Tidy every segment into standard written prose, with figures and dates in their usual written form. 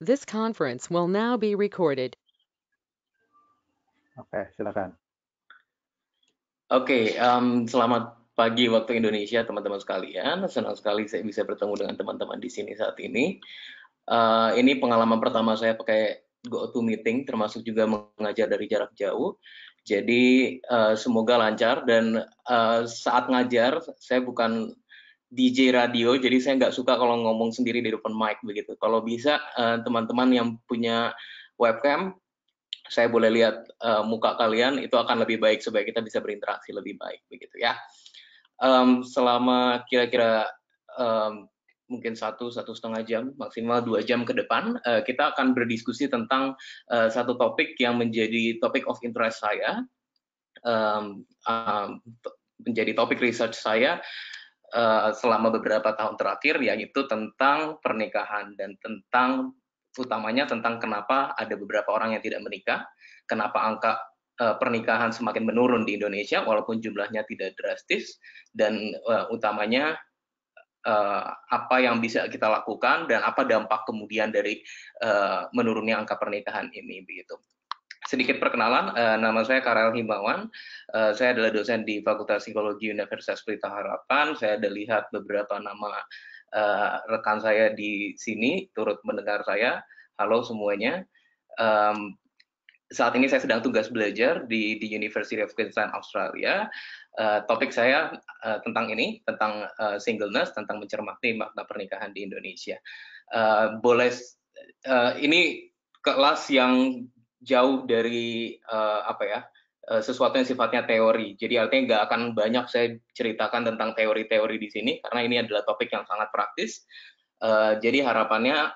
This conference will now be recorded. Oke, silakan. Oke, selamat pagi waktu Indonesia, teman-teman sekalian. Senang sekali saya bisa bertemu dengan teman-teman di sini saat ini. Ini pengalaman pertama saya pakai GoToMeeting, termasuk juga mengajar dari jarak jauh. Jadi semoga lancar dan saat ngajar saya bukan DJ radio, jadi saya nggak suka kalau ngomong sendiri di depan mic begitu. Kalau bisa teman-teman yang punya webcam, saya boleh lihat muka kalian, itu akan lebih baik supaya kita bisa berinteraksi lebih baik begitu ya. Selama kira-kira mungkin 1,5 jam, maksimal 2 jam ke depan, kita akan berdiskusi tentang satu topik yang menjadi topik of interest saya, menjadi topik research saya selama beberapa tahun terakhir, yaitu tentang pernikahan dan utamanya tentang kenapa ada beberapa orang yang tidak menikah, kenapa angka pernikahan semakin menurun di Indonesia walaupun jumlahnya tidak drastis, dan utamanya apa yang bisa kita lakukan dan apa dampak kemudian dari menurunnya angka pernikahan ini begitu. Sedikit perkenalan, nama saya Karel Himawan, saya adalah dosen di Fakultas Psikologi Universitas Pelita Harapan. Saya ada lihat beberapa nama rekan saya di sini turut mendengar saya. Halo semuanya. Saat ini saya sedang tugas belajar di University of Queensland, Australia. Topik saya tentang ini, tentang singleness, tentang mencermati makna pernikahan di Indonesia. Ini kelas yang jauh dari sesuatu yang sifatnya teori. Jadi artinya nggak akan banyak saya ceritakan tentang teori-teori di sini karena ini adalah topik yang sangat praktis. Jadi harapannya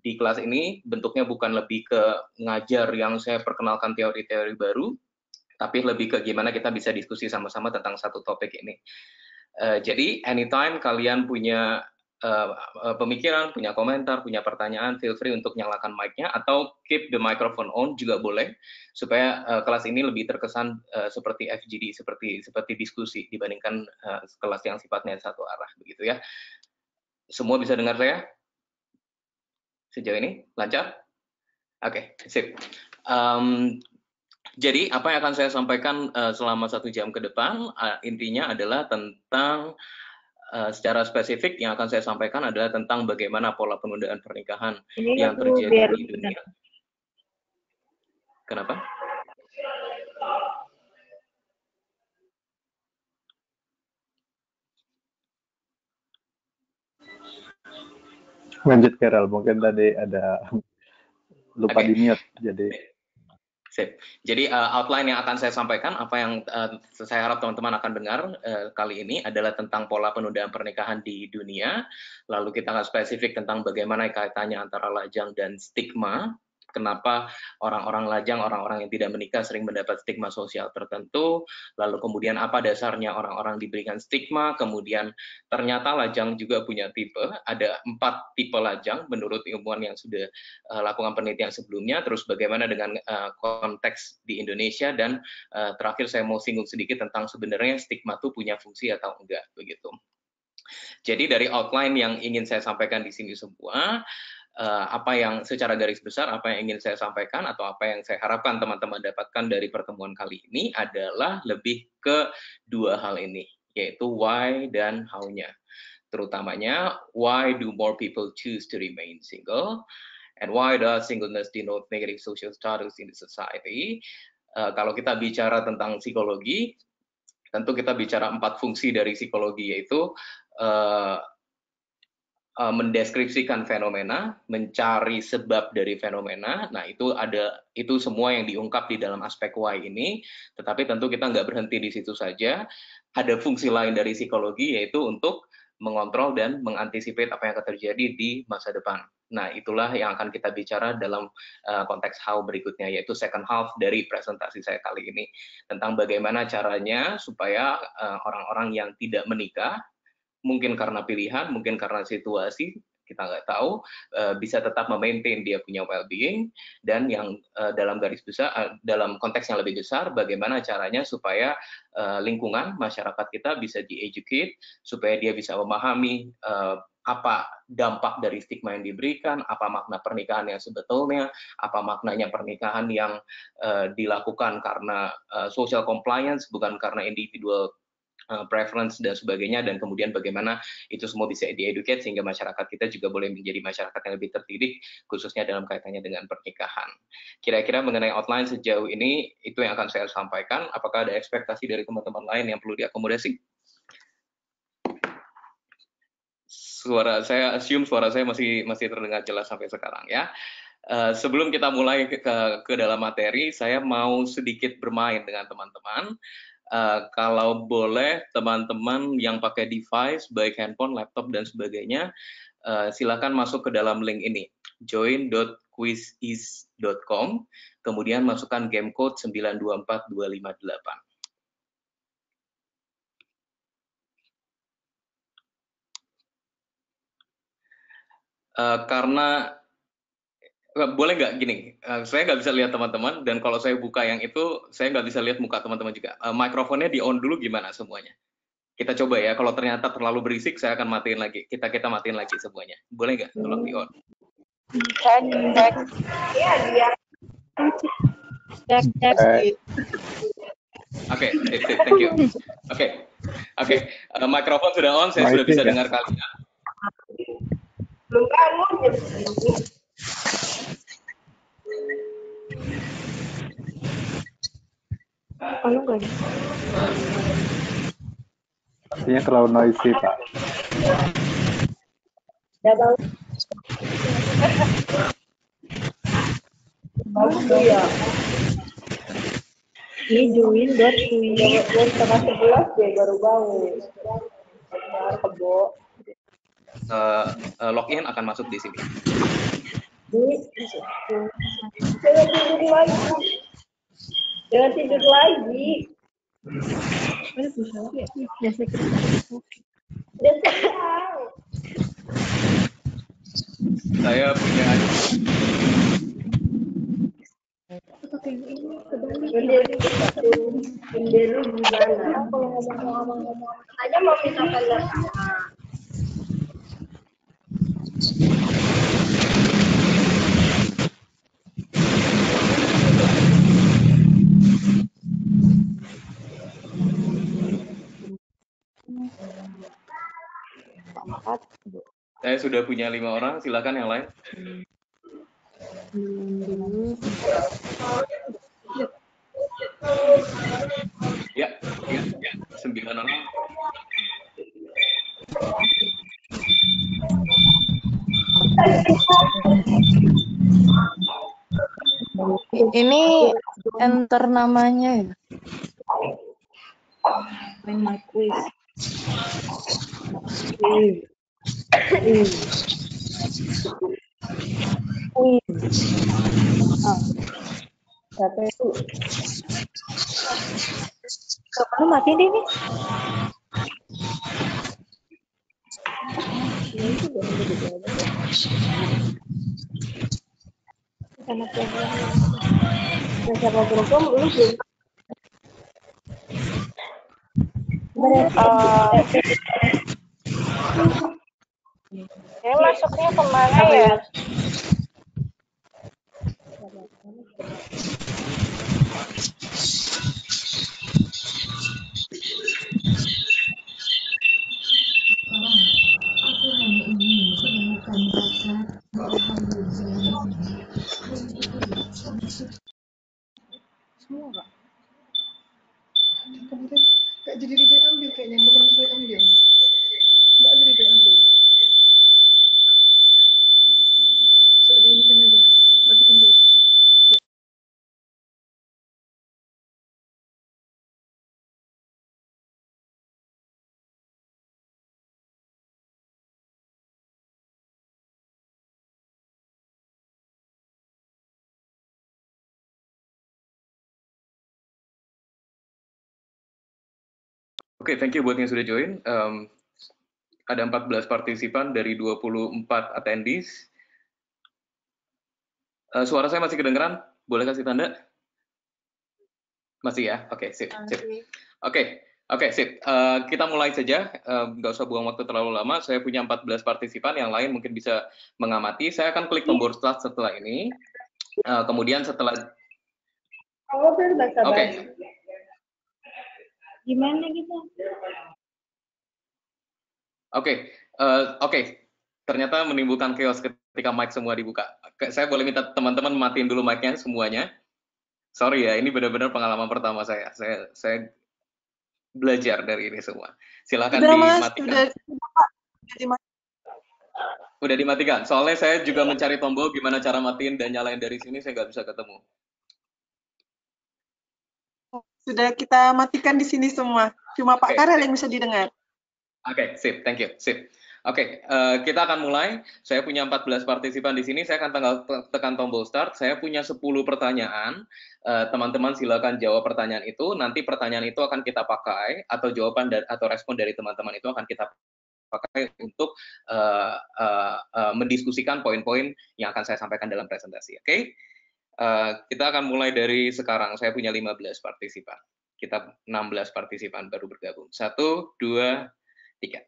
di kelas ini bentuknya bukan lebih ke ngajar yang saya perkenalkan teori-teori baru, tapi lebih ke gimana kita bisa diskusi sama-sama tentang satu topik ini. Jadi anytime kalian punya pemikiran, punya komentar, punya pertanyaan, feel free untuk nyalakan mic-nya atau keep the microphone on juga boleh, supaya kelas ini lebih terkesan seperti FGD, seperti diskusi dibandingkan kelas yang sifatnya satu arah begitu ya. Semua bisa dengar saya? Sejauh ini lancar? Oke, sip. Jadi apa yang akan saya sampaikan selama 1 jam ke depan, intinya adalah tentang secara spesifik yang akan saya sampaikan adalah tentang bagaimana pola penundaan pernikahan yang terjadi di dunia. Kenapa? Lanjut Carol, mungkin tadi ada lupa di mute, jadi Sip. Jadi outline yang akan saya sampaikan, apa yang saya harap teman-teman akan dengar kali ini adalah tentang pola penundaan pernikahan di dunia. Lalu kita akan spesifik tentang bagaimana kaitannya antara lajang dan stigma. Kenapa orang-orang lajang, orang-orang yang tidak menikah sering mendapat stigma sosial tertentu. Lalu kemudian apa dasarnya orang-orang diberikan stigma. Kemudian ternyata lajang juga punya tipe. Ada 4 tipe lajang menurut ilmuwan yang sudah lakukan penelitian sebelumnya. Terus bagaimana dengan konteks di Indonesia, dan terakhir saya mau singgung sedikit tentang sebenarnya stigma itu punya fungsi atau enggak begitu. Jadi dari outline yang ingin saya sampaikan di sini semua, apa yang secara garis besar apa yang ingin saya sampaikan atau apa yang saya harapkan teman-teman dapatkan dari pertemuan kali ini adalah lebih ke 2 hal ini, yaitu why dan how-nya. Terutamanya, why do more people choose to remain single? And why does singleness denote negative social status in the society? Kalau kita bicara tentang psikologi, tentu kita bicara 4 fungsi dari psikologi, yaitu mendeskripsikan fenomena, mencari sebab dari fenomena. Nah, itu semua yang diungkap di dalam aspek why ini. Tetapi tentu kita nggak berhenti di situ saja. Ada fungsi lain dari psikologi, yaitu untuk mengontrol dan mengantisipasi apa yang akan terjadi di masa depan. Nah, itulah yang akan kita bicara dalam konteks how berikutnya, yaitu second half dari presentasi saya kali ini. Tentang bagaimana caranya supaya orang-orang yang tidak menikah, mungkin karena pilihan, mungkin karena situasi, kita nggak tahu, bisa tetap memaintain dia punya well-being, dan yang dalam garis besar, dalam konteks yang lebih besar, bagaimana caranya supaya lingkungan masyarakat kita bisa di-educate, supaya dia bisa memahami apa dampak dari stigma yang diberikan, apa makna pernikahan yang sebetulnya, apa maknanya pernikahan yang dilakukan karena social compliance, bukan karena individual preference dan sebagainya, dan kemudian bagaimana itu semua bisa di-educate sehingga masyarakat kita juga boleh menjadi masyarakat yang lebih terdidik, khususnya dalam kaitannya dengan pernikahan. Kira-kira mengenai outline sejauh ini, itu yang akan saya sampaikan. Apakah ada ekspektasi dari teman-teman lain yang perlu diakomodasi? Saya assume suara saya masih terdengar jelas sampai sekarang ya. Sebelum kita mulai ke dalam materi, saya mau sedikit bermain dengan teman-teman. Kalau boleh, teman-teman yang pakai device, baik handphone, laptop, dan sebagainya, silakan masuk ke dalam link ini, join.quiziz.com, kemudian masukkan game code 924258. Karena boleh nggak gini, saya nggak bisa lihat teman-teman, dan kalau saya buka yang itu, saya nggak bisa lihat muka teman-teman juga. Mikrofonnya di on dulu gimana semuanya? Kita coba ya, kalau ternyata terlalu berisik, saya akan matiin lagi. Kita matiin lagi semuanya. Boleh nggak? Tolong di on. Cek. Oke, thank you. Oke. Mikrofon sudah on, saya sudah bisa dengar kalian. Belum bangun ya. Artinya terlalu noisy, Pak. Ya bang. Bagus ya. Ini join.quiziz. Jam 10:30 deh baru bangun. Kebo. Login akan masuk di sini. Jangan tidur lagi. Saya punya Sendiri gimana? Kalau ngomong aja mau minta pendapat. Saya sudah punya 5 orang, silakan yang lain. Ya, 9 orang. Ini enter namanya ya? Main my quiz. Siapa itu? Kamu mati deh nih. Sama program. Siapa program lu belum? Saya masuknya kemana ya? Semua nggak? Kemudian nggak jadi diambil kayaknya, bukan diambil. Nggak jadi diambil. So, ini kan aja. Matikan dulu. Oke, thank you buat yang sudah join. Ada 14 partisipan dari 24 attendees. Suara saya masih kedengeran? Boleh kasih tanda? Masih ya? Oke, sip. Oke, sip. Kita mulai saja. Nggak usah buang waktu terlalu lama. Saya punya 14 partisipan, yang lain mungkin bisa mengamati. Saya akan klik tombol start setelah ini. Kemudian setelah... Kalau berbahasa Oke. basi. Gimana gitu? Oke. Ternyata menimbulkan chaos ketika mic semua dibuka. Saya boleh minta teman-teman matiin dulu mic-nya semuanya. Sorry ya, ini benar-benar pengalaman pertama saya. Saya belajar dari ini semua. Silakan dimatikan. Udah dimatikan. Soalnya saya juga mencari tombol gimana cara matiin dan nyalain dari sini, saya nggak bisa ketemu. Sudah kita matikan di sini semua. Cuma Pak Karel yang bisa didengar. Oke, sip, thank you, sip. Oke, kita akan mulai. Saya punya 14 partisipan di sini. Saya akan tekan tombol start. Saya punya 10 pertanyaan. Teman-teman silakan jawab pertanyaan itu. Nanti pertanyaan itu akan kita pakai, atau jawaban atau respon dari teman-teman itu akan kita pakai untuk mendiskusikan poin-poin yang akan saya sampaikan dalam presentasi. Oke? Kita akan mulai dari sekarang. Saya punya 15 partisipan. Kita 16 partisipan baru bergabung. 1, 2, 3.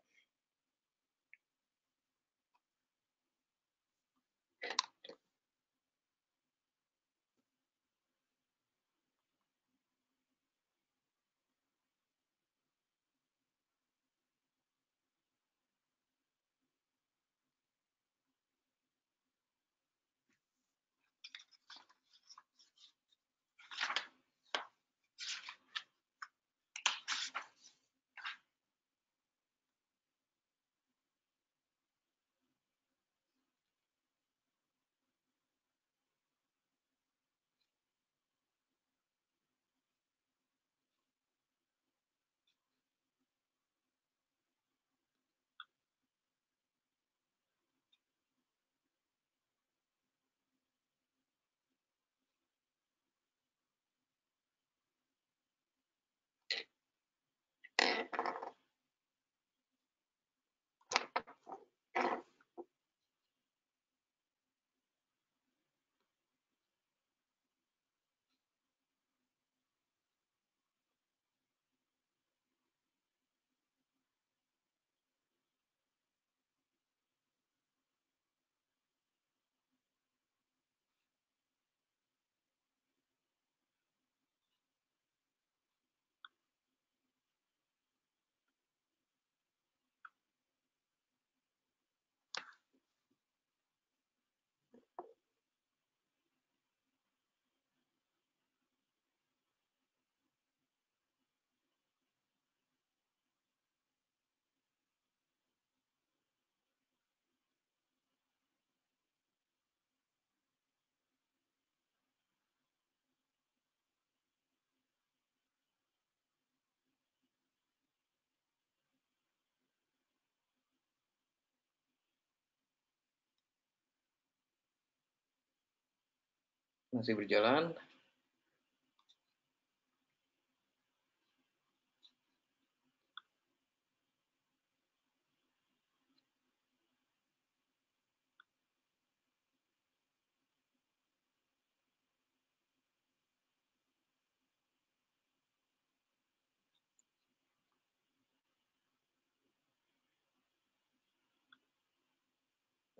Masih berjalan.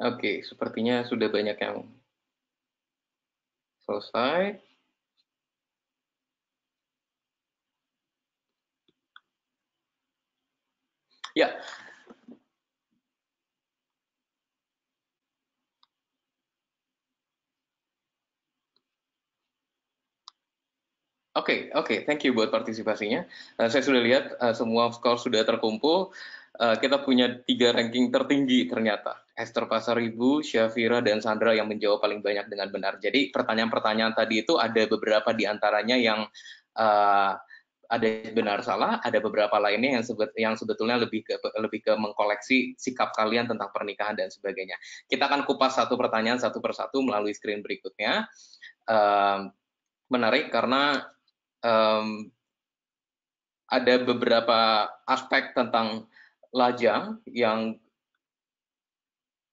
Oke, sepertinya sudah banyak yang selesai. Ya. Oke, thank you buat partisipasinya. Saya sudah lihat semua skor sudah terkumpul. Kita punya 3 ranking tertinggi ternyata. Esther Pasaribu, Syafira, dan Sandra yang menjawab paling banyak dengan benar. Jadi pertanyaan-pertanyaan tadi itu ada beberapa di antaranya yang ada benar salah, ada beberapa lainnya yang sebetulnya lebih ke mengkoleksi sikap kalian tentang pernikahan dan sebagainya. Kita akan kupas satu pertanyaan satu persatu melalui screen berikutnya. Menarik karena ada beberapa aspek tentang lajang yang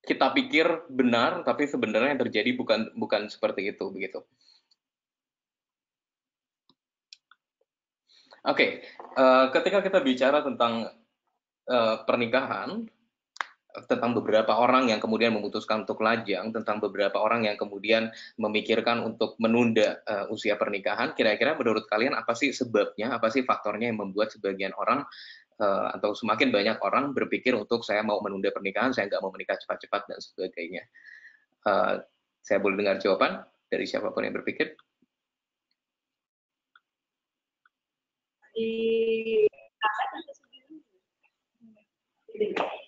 kita pikir benar, tapi sebenarnya yang terjadi bukan seperti itu, begitu. Oke, ketika kita bicara tentang pernikahan, tentang beberapa orang yang kemudian memutuskan untuk lajang, tentang beberapa orang yang kemudian memikirkan untuk menunda usia pernikahan, kira-kira menurut kalian apa sih sebabnya, apa sih faktornya yang membuat sebagian orang atau semakin banyak orang berpikir untuk saya mau menunda pernikahan, saya nggak mau menikah cepat-cepat dan sebagainya. Saya boleh dengar jawaban dari siapapun yang berpikir?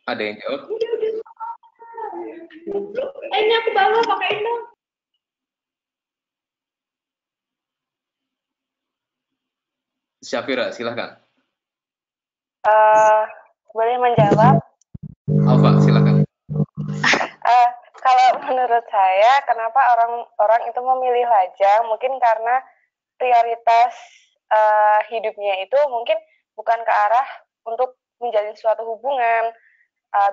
Ada yang jawab? Ini aku bawa pakai dong. Syafira, silahkan. Boleh menjawab? Alfa, silahkan. Kalau menurut saya, kenapa orang itu memilih lajang? Mungkin karena prioritas hidupnya itu mungkin bukan ke arah untuk menjalin suatu hubungan.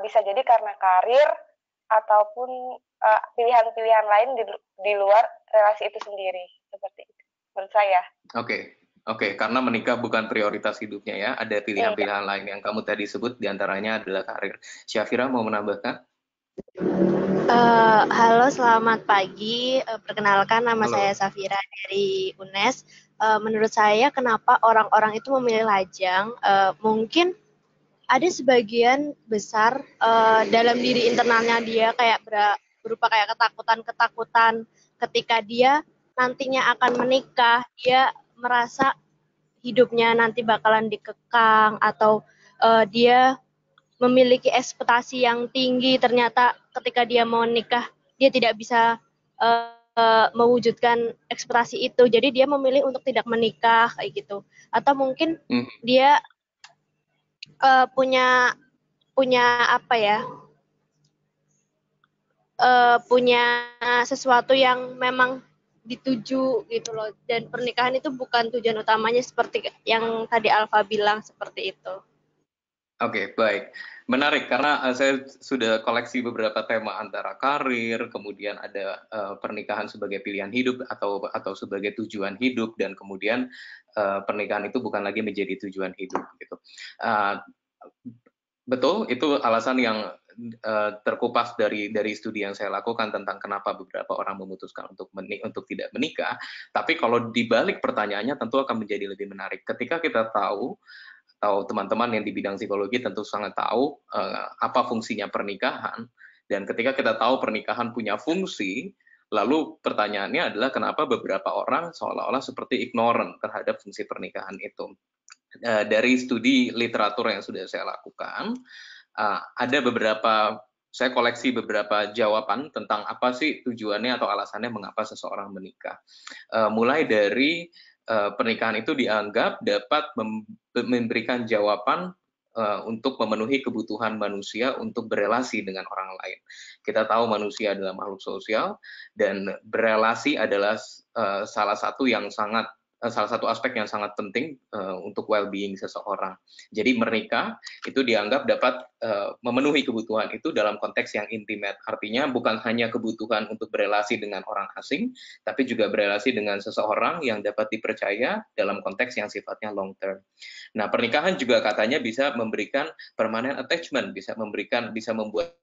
Bisa jadi karena karir ataupun pilihan-pilihan lain di luar relasi itu sendiri. Seperti itu, menurut saya. Oke, karena menikah bukan prioritas hidupnya ya, ada pilihan-pilihan lain yang kamu tadi sebut, diantaranya adalah karir. Syafira mau menambahkan? Halo, selamat pagi. Perkenalkan, nama Halo. saya Safira dari UNES. Menurut saya, kenapa orang-orang itu memilih lajang? Mungkin ada sebagian besar dalam diri internalnya dia kayak berupa kayak ketakutan ketika dia nantinya akan menikah, dia merasa hidupnya nanti bakalan dikekang atau dia memiliki ekspektasi yang tinggi, ternyata ketika dia mau nikah dia tidak bisa mewujudkan ekspektasi itu, jadi dia memilih untuk tidak menikah kayak gitu. Atau mungkin dia punya apa ya, punya sesuatu yang memang dituju gitu loh, dan pernikahan itu bukan tujuan utamanya seperti yang tadi Alfa bilang seperti itu. Oke, baik. Menarik, karena saya sudah koleksi beberapa tema antara karir, kemudian ada pernikahan sebagai pilihan hidup atau sebagai tujuan hidup, dan kemudian pernikahan itu bukan lagi menjadi tujuan hidup gitu. Betul, itu alasan yang terkupas dari studi yang saya lakukan tentang kenapa beberapa orang memutuskan untuk tidak menikah. Tapi kalau dibalik pertanyaannya tentu akan menjadi lebih menarik. Ketika kita tahu, atau teman-teman yang di bidang psikologi tentu sangat tahu apa fungsinya pernikahan, dan ketika kita tahu pernikahan punya fungsi, lalu pertanyaannya adalah kenapa beberapa orang seolah-olah seperti ignorant terhadap fungsi pernikahan itu. Dari studi literatur yang sudah saya lakukan, ada saya koleksi beberapa jawaban tentang apa sih tujuannya atau alasannya mengapa seseorang menikah. Mulai dari pernikahan itu dianggap dapat memberikan jawaban untuk memenuhi kebutuhan manusia untuk berelasi dengan orang lain. Kita tahu manusia adalah makhluk sosial, dan berelasi adalah salah satu aspek yang sangat penting untuk well-being seseorang. Jadi menikah itu dianggap dapat memenuhi kebutuhan itu dalam konteks yang intimate. Artinya bukan hanya kebutuhan untuk berelasi dengan orang asing, tapi juga berelasi dengan seseorang yang dapat dipercaya dalam konteks yang sifatnya long term. Nah, pernikahan juga katanya bisa memberikan permanent attachment, bisa membuat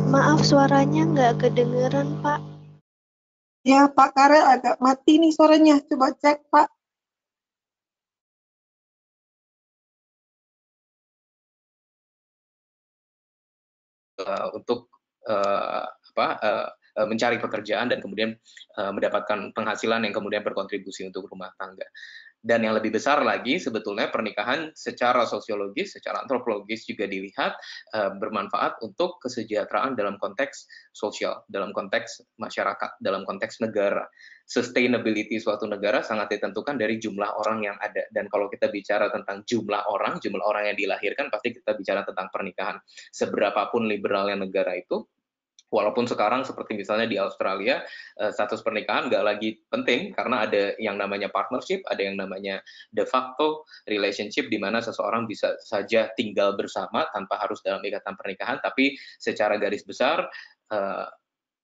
Maaf, suaranya nggak kedengeran, Pak. Ya, Pak Karel agak mati nih suaranya. Coba cek, Pak. Untuk mencari pekerjaan dan kemudian mendapatkan penghasilan yang kemudian berkontribusi untuk rumah tangga. Dan yang lebih besar lagi, sebetulnya pernikahan secara sosiologis, secara antropologis juga dilihat bermanfaat untuk kesejahteraan dalam konteks sosial, dalam konteks masyarakat, dalam konteks negara. Sustainability suatu negara sangat ditentukan dari jumlah orang yang ada. Dan kalau kita bicara tentang jumlah orang yang dilahirkan, pasti kita bicara tentang pernikahan. Seberapapun liberalnya negara itu, walaupun sekarang seperti misalnya di Australia, status pernikahan nggak lagi penting karena ada yang namanya partnership, ada yang namanya de facto relationship, di mana seseorang bisa saja tinggal bersama tanpa harus dalam ikatan pernikahan, tapi secara garis besar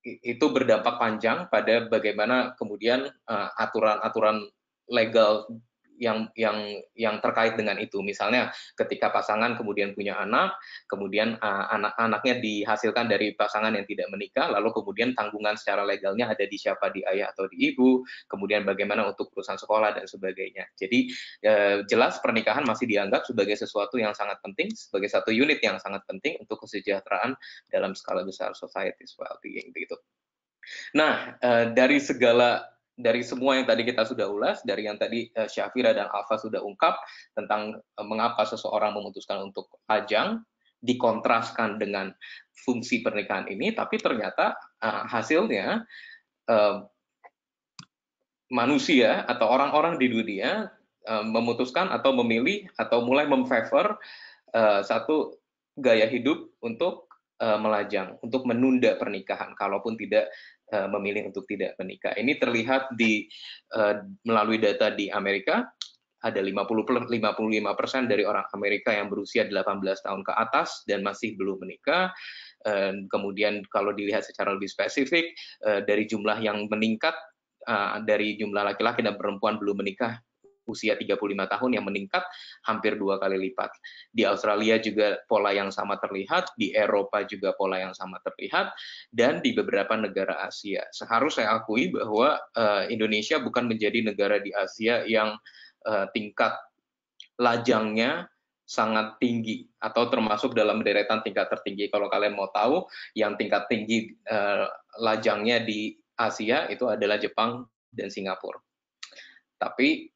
itu berdampak panjang pada bagaimana kemudian aturan-aturan legal yang terkait dengan itu. Misalnya ketika pasangan kemudian punya anak, kemudian anak-anaknya dihasilkan dari pasangan yang tidak menikah, lalu kemudian tanggungan secara legalnya ada di siapa, di ayah atau di ibu, kemudian bagaimana untuk urusan sekolah dan sebagainya. Jadi jelas pernikahan masih dianggap sebagai sesuatu yang sangat penting, sebagai satu unit yang sangat penting untuk kesejahteraan dalam skala besar society's well-being begitu. Nah, dari semua yang tadi kita sudah ulas, dari yang tadi Syafira dan Alfa sudah ungkap tentang mengapa seseorang memutuskan untuk lajang, dikontraskan dengan fungsi pernikahan ini, tapi ternyata hasilnya manusia atau orang-orang di dunia memutuskan atau memilih atau mulai memfavor satu gaya hidup untuk melajang, untuk menunda pernikahan, kalaupun tidak memilih untuk tidak menikah. Ini terlihat melalui data di Amerika, ada 55% dari orang Amerika yang berusia 18 tahun ke atas dan masih belum menikah. Kemudian kalau dilihat secara lebih spesifik, dari jumlah yang meningkat, dari jumlah laki-laki dan perempuan belum menikah usia 35 tahun yang meningkat hampir 2 kali lipat. Di Australia juga pola yang sama terlihat, di Eropa juga pola yang sama terlihat, dan di beberapa negara Asia. Seharusnya saya akui bahwa Indonesia bukan menjadi negara di Asia yang tingkat lajangnya sangat tinggi atau termasuk dalam deretan tingkat tertinggi. Kalau kalian mau tahu, yang tingkat tinggi lajangnya di Asia itu adalah Jepang dan Singapura. Tapi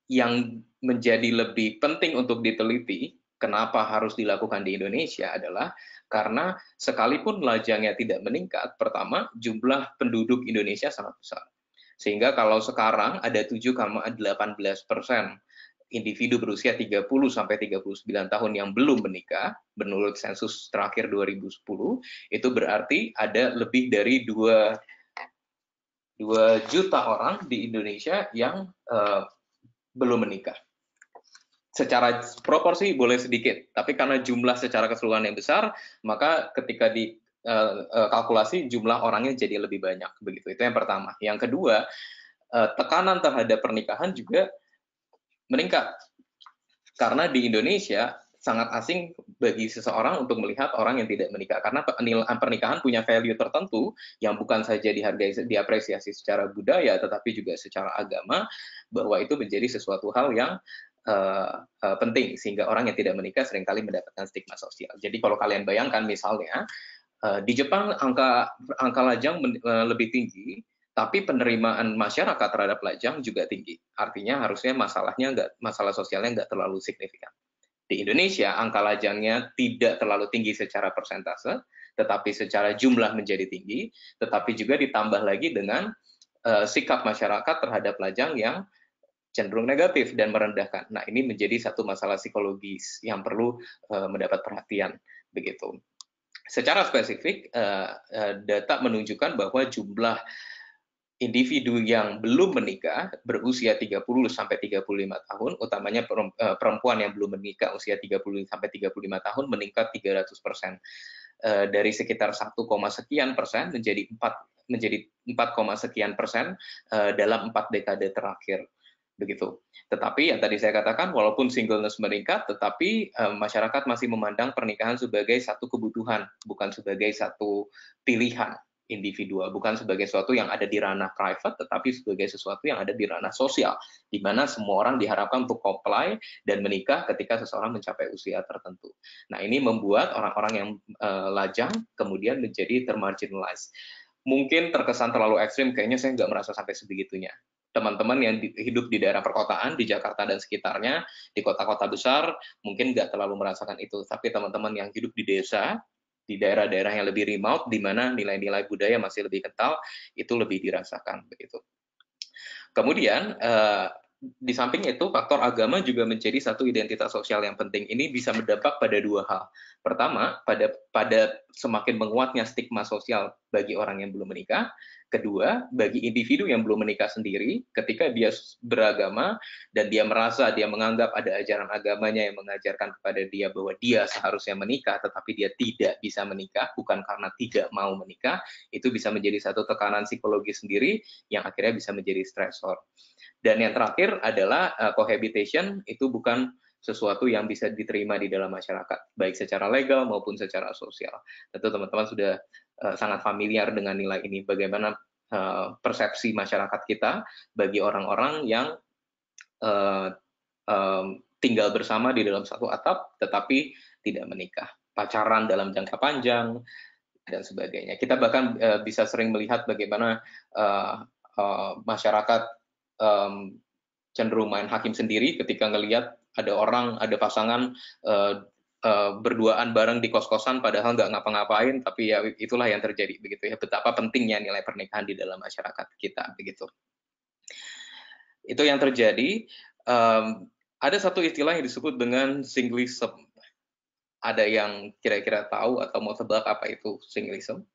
yang menjadi lebih penting untuk diteliti, kenapa harus dilakukan di Indonesia adalah karena sekalipun lajangnya tidak meningkat, pertama jumlah penduduk Indonesia sangat besar. Sehingga kalau sekarang ada 7,18% individu berusia 30 sampai 39 tahun yang belum menikah, menurut sensus terakhir 2010, itu berarti ada lebih dari 2 juta orang di Indonesia yang belum menikah. Secara proporsi boleh sedikit, tapi karena jumlah secara keseluruhan yang besar, maka ketika dikalkulasi jumlah orangnya jadi lebih banyak. Begitu. Itu yang pertama. Yang kedua, tekanan terhadap pernikahan juga meningkat. Karena di Indonesia sangat asing bagi seseorang untuk melihat orang yang tidak menikah, karena pernikahan punya value tertentu yang bukan saja dihargai, diapresiasi secara budaya, tetapi juga secara agama, bahwa itu menjadi sesuatu hal yang penting, sehingga orang yang tidak menikah seringkali mendapatkan stigma sosial. Jadi kalau kalian bayangkan misalnya di Jepang angka lajang lebih tinggi, tapi penerimaan masyarakat terhadap lajang juga tinggi. Artinya harusnya masalah sosialnya nggak terlalu signifikan. Di Indonesia, angka lajangnya tidak terlalu tinggi secara persentase, tetapi secara jumlah menjadi tinggi, tetapi juga ditambah lagi dengan sikap masyarakat terhadap lajang yang cenderung negatif dan merendahkan. Nah, ini menjadi satu masalah psikologis yang perlu mendapat perhatian. Begitu. Secara spesifik, data menunjukkan bahwa jumlah individu yang belum menikah berusia 30 sampai 35 tahun, utamanya perempuan yang belum menikah usia 30 sampai 35 tahun meningkat 300%. Dari sekitar 1, sekian persen menjadi 4, sekian persen dalam 4 dekade terakhir. Begitu. Tetapi yang tadi saya katakan, walaupun singleness meningkat, tetapi masyarakat masih memandang pernikahan sebagai satu kebutuhan, bukan sebagai satu pilihan individual, bukan sebagai sesuatu yang ada di ranah private, tetapi sebagai sesuatu yang ada di ranah sosial, di mana semua orang diharapkan untuk comply dan menikah ketika seseorang mencapai usia tertentu. Nah, ini membuat orang-orang yang lajang kemudian menjadi termarginalized. Mungkin terkesan terlalu ekstrim, kayaknya saya nggak merasa sampai sebegitunya. teman-teman yang hidup di daerah perkotaan, di Jakarta dan sekitarnya, di kota-kota besar, mungkin nggak terlalu merasakan itu. Tapi teman-teman yang hidup di desa, di daerah-daerah yang lebih remote, di mana nilai-nilai budaya masih lebih kental, itu lebih dirasakan begitu. Kemudian di samping itu, faktor agama juga menjadi satu identitas sosial yang penting. Ini bisa berdampak pada dua hal. Pertama, pada semakin menguatnya stigma sosial bagi orang yang belum menikah. Kedua, bagi individu yang belum menikah sendiri, ketika dia beragama dan dia merasa, dia menganggap ada ajaran agamanya yang mengajarkan kepada dia bahwa dia seharusnya menikah, tetapi dia tidak bisa menikah, bukan karena tidak mau menikah, itu bisa menjadi satu tekanan psikologis sendiri yang akhirnya bisa menjadi stresor. Dan yang terakhir adalah cohabitation, itu bukan sesuatu yang bisa diterima di dalam masyarakat, baik secara legal maupun secara sosial. Tentu teman-teman sudah sangat familiar dengan nilai ini, bagaimana persepsi masyarakat kita bagi orang-orang yang tinggal bersama di dalam satu atap, tetapi tidak menikah, pacaran dalam jangka panjang, dan sebagainya. Kita bahkan bisa sering melihat bagaimana masyarakat cenderung main hakim sendiri ketika ngelihat ada pasangan berduaan bareng di kos-kosan padahal nggak ngapa-ngapain, tapi ya itulah yang terjadi begitu ya, betapa pentingnya nilai pernikahan di dalam masyarakat kita begitu. Itu yang terjadi. Ada satu istilah yang disebut dengan singlism. Ada yang kira-kira tahu atau mau tebak apa itu singlism?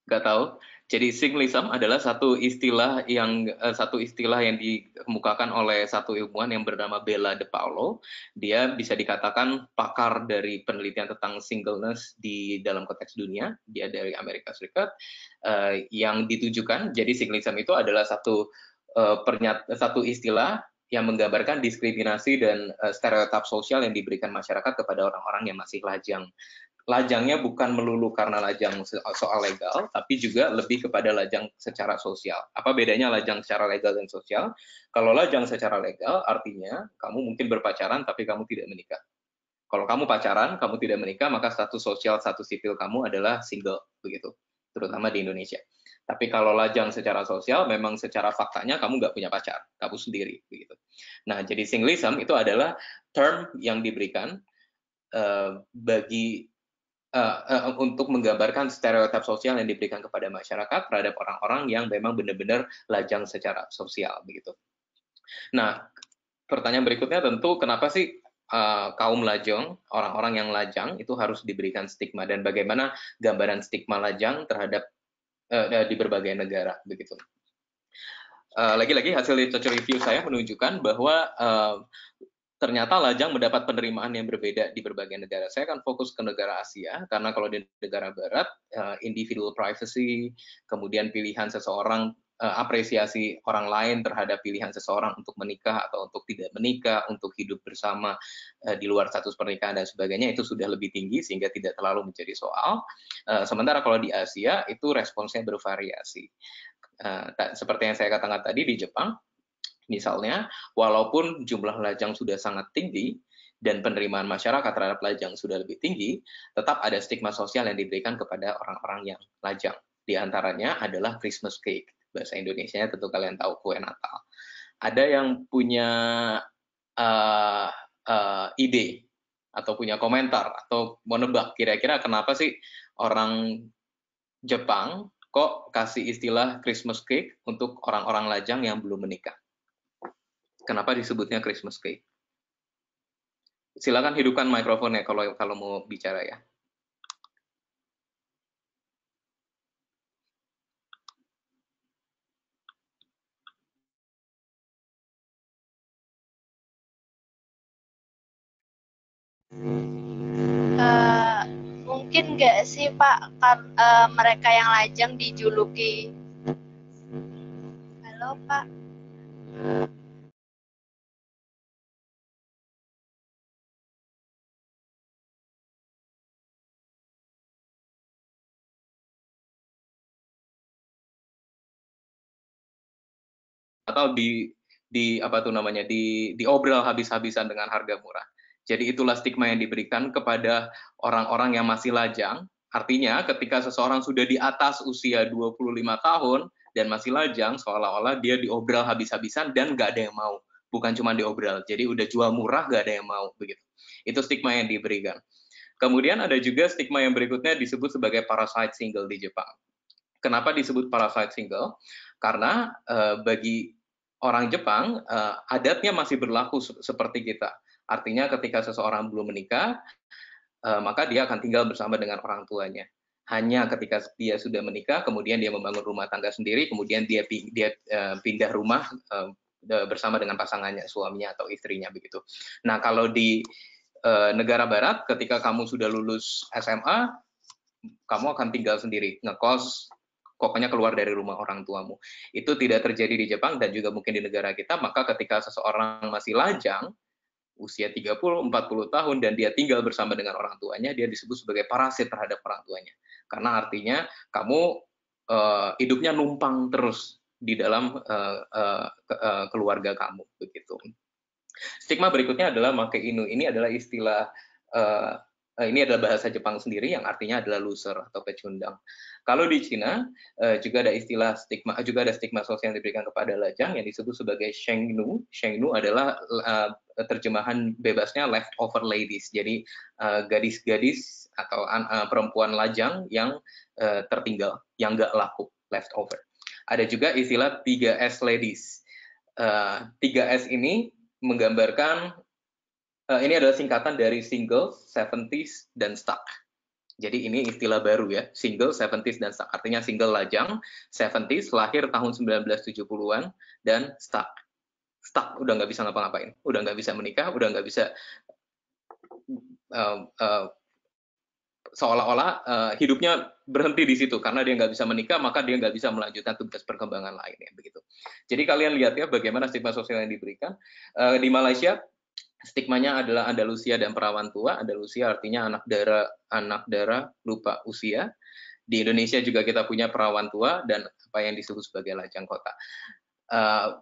Nggak tahu. Jadi singlism adalah satu istilah yang dikemukakan oleh satu ilmuwan yang bernama Bella De Paulo. Dia bisa dikatakan pakar dari penelitian tentang singleness di dalam konteks dunia. Dia dari Amerika Serikat. Yang ditujukan, jadi singlism itu adalah satu istilah yang menggambarkan diskriminasi dan stereotip sosial yang diberikan masyarakat kepada orang-orang yang masih lajang. Lajangnya bukan melulu karena lajang soal legal, tapi juga lebih kepada lajang secara sosial. Apa bedanya lajang secara legal dan sosial? Kalau lajang secara legal, artinya kamu mungkin berpacaran tapi kamu tidak menikah. Kalau kamu pacaran, kamu tidak menikah, maka status sosial, status sipil kamu adalah single, begitu. Terutama di Indonesia. Tapi kalau lajang secara sosial, memang secara faktanya kamu nggak punya pacar, kamu sendiri, begitu. Nah, jadi singlism itu adalah term yang diberikan untuk menggambarkan stereotip sosial yang diberikan kepada masyarakat terhadap orang-orang yang memang benar-benar lajang secara sosial begitu. Nah, pertanyaan berikutnya tentu kenapa sih kaum lajang, orang-orang yang lajang itu harus diberikan stigma dan bagaimana gambaran stigma lajang terhadap di berbagai negara begitu. Lagi-lagi hasil literature review saya menunjukkan bahwa ternyata lajang mendapat penerimaan yang berbeda di berbagai negara. Saya akan fokus ke negara Asia, karena kalau di negara Barat, individual privacy, kemudian pilihan seseorang, apresiasi orang lain terhadap pilihan seseorang untuk menikah atau untuk tidak menikah, untuk hidup bersama di luar status pernikahan dan sebagainya, itu sudah lebih tinggi sehingga tidak terlalu menjadi soal. Sementara kalau di Asia, itu responsnya bervariasi. Seperti yang saya katakan tadi, di Jepang, misalnya, walaupun jumlah lajang sudah sangat tinggi dan penerimaan masyarakat terhadap lajang sudah lebih tinggi, tetap ada stigma sosial yang diberikan kepada orang-orang yang lajang. Di antaranya adalah Christmas cake. Bahasa Indonesianya tentu kalian tahu, kue Natal. Ada yang punya ide atau punya komentar atau mau nebak kira-kira kenapa sih orang Jepang kok kasih istilah Christmas cake untuk orang-orang lajang yang belum menikah? Kenapa disebutnya Christmas cake? Silakan hidupkan mikrofonnya kalau mau bicara ya. Mungkin nggak sih Pak, mereka yang lajang dijuluki. Halo Pak. Atau diobrol habis-habisan dengan harga murah. Jadi itulah stigma yang diberikan kepada orang-orang yang masih lajang. Artinya ketika seseorang sudah di atas usia 25 tahun dan masih lajang, seolah-olah dia diobral habis-habisan dan nggak ada yang mau. Bukan cuma diobral, jadi udah jual murah nggak ada yang mau. Begitu. Itu stigma yang diberikan. Kemudian ada juga stigma yang berikutnya disebut sebagai parasite single di Jepang. Kenapa disebut parasite single? Karena bagi orang Jepang, adatnya masih berlaku seperti kita. Artinya ketika seseorang belum menikah, maka dia akan tinggal bersama dengan orang tuanya. Hanya ketika dia sudah menikah, kemudian dia membangun rumah tangga sendiri, kemudian dia pindah rumah bersama dengan pasangannya, suaminya atau istrinya begitu. Nah, kalau di negara barat, ketika kamu sudah lulus SMA, kamu akan tinggal sendiri, ngekos, pokoknya keluar dari rumah orang tuamu. Itu tidak terjadi di Jepang dan juga mungkin di negara kita, maka ketika seseorang masih lajang, usia 30-40 tahun dan dia tinggal bersama dengan orang tuanya, dia disebut sebagai parasit terhadap orang tuanya. Karena artinya kamu hidupnya numpang terus di dalam keluarga kamu begitu. Stigma berikutnya adalah make inu. Ini adalah istilah ini adalah bahasa Jepang sendiri yang artinya adalah loser atau pecundang. Kalau di Cina juga ada istilah stigma, juga ada stigma sosial yang diberikan kepada lajang yang disebut sebagai shengnu. Shengnu adalah terjemahan bebasnya leftover ladies. Jadi gadis-gadis atau perempuan lajang yang tertinggal, yang nggak laku, leftover. Ada juga istilah 3S ladies. 3S ini menggambarkan ini adalah singkatan dari single, 70s, dan stuck. Jadi ini istilah baru ya, single, 70s, dan stuck. Artinya single lajang, 70s, lahir tahun 1970-an, dan stuck. Stuck, udah nggak bisa ngapa-ngapain, udah nggak bisa menikah, udah nggak bisa seolah-olah hidupnya berhenti di situ karena dia nggak bisa menikah, maka dia nggak bisa melanjutkan tugas perkembangan lainnya begitu. Jadi kalian lihat ya bagaimana stigma sosial yang diberikan di Malaysia. Stigmanya adalah Andalusia dan perawan tua. Andalusia artinya anak dara lupa usia. Di Indonesia juga kita punya perawan tua dan apa yang disebut sebagai lajang kota.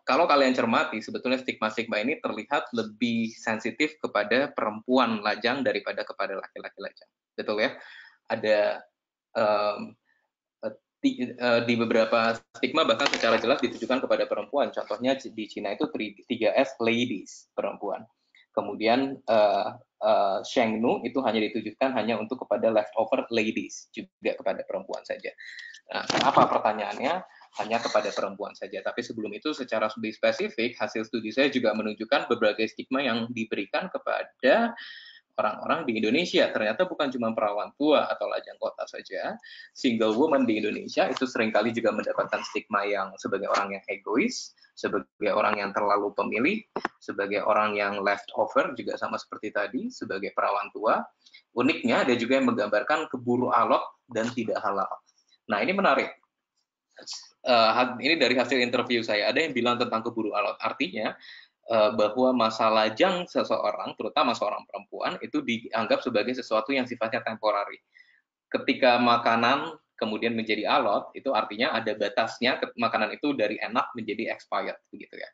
Kalau kalian cermati, sebetulnya stigma-stigma ini terlihat lebih sensitif kepada perempuan lajang daripada kepada laki-laki lajang. Betul ya? Ada di beberapa stigma bahkan secara jelas ditujukan kepada perempuan. Contohnya di Cina itu 3S ladies, perempuan. Kemudian shengnu itu hanya ditujukan hanya untuk kepada leftover ladies, juga kepada perempuan saja. Nah, kenapa pertanyaannya hanya kepada perempuan saja? Tapi sebelum itu secara lebih spesifik, hasil studi saya juga menunjukkan berbagai stigma yang diberikan kepada orang-orang di Indonesia. Ternyata bukan cuma perawan tua atau lajang kota saja. Single woman di Indonesia itu seringkali juga mendapatkan stigma yang sebagai orang yang egois, sebagai orang yang terlalu pemilih, sebagai orang yang leftover, juga sama seperti tadi, sebagai perawan tua. Uniknya, ada juga yang menggambarkan keburu alot dan tidak halal. Nah, ini menarik. Ini dari hasil interview saya. Ada yang bilang tentang keburu alot. Artinya, bahwa masa lajang seseorang, terutama seorang perempuan, itu dianggap sebagai sesuatu yang sifatnya temporari. Ketika makanan kemudian menjadi alot, itu artinya ada batasnya, makanan itu dari enak menjadi expired, begitu ya.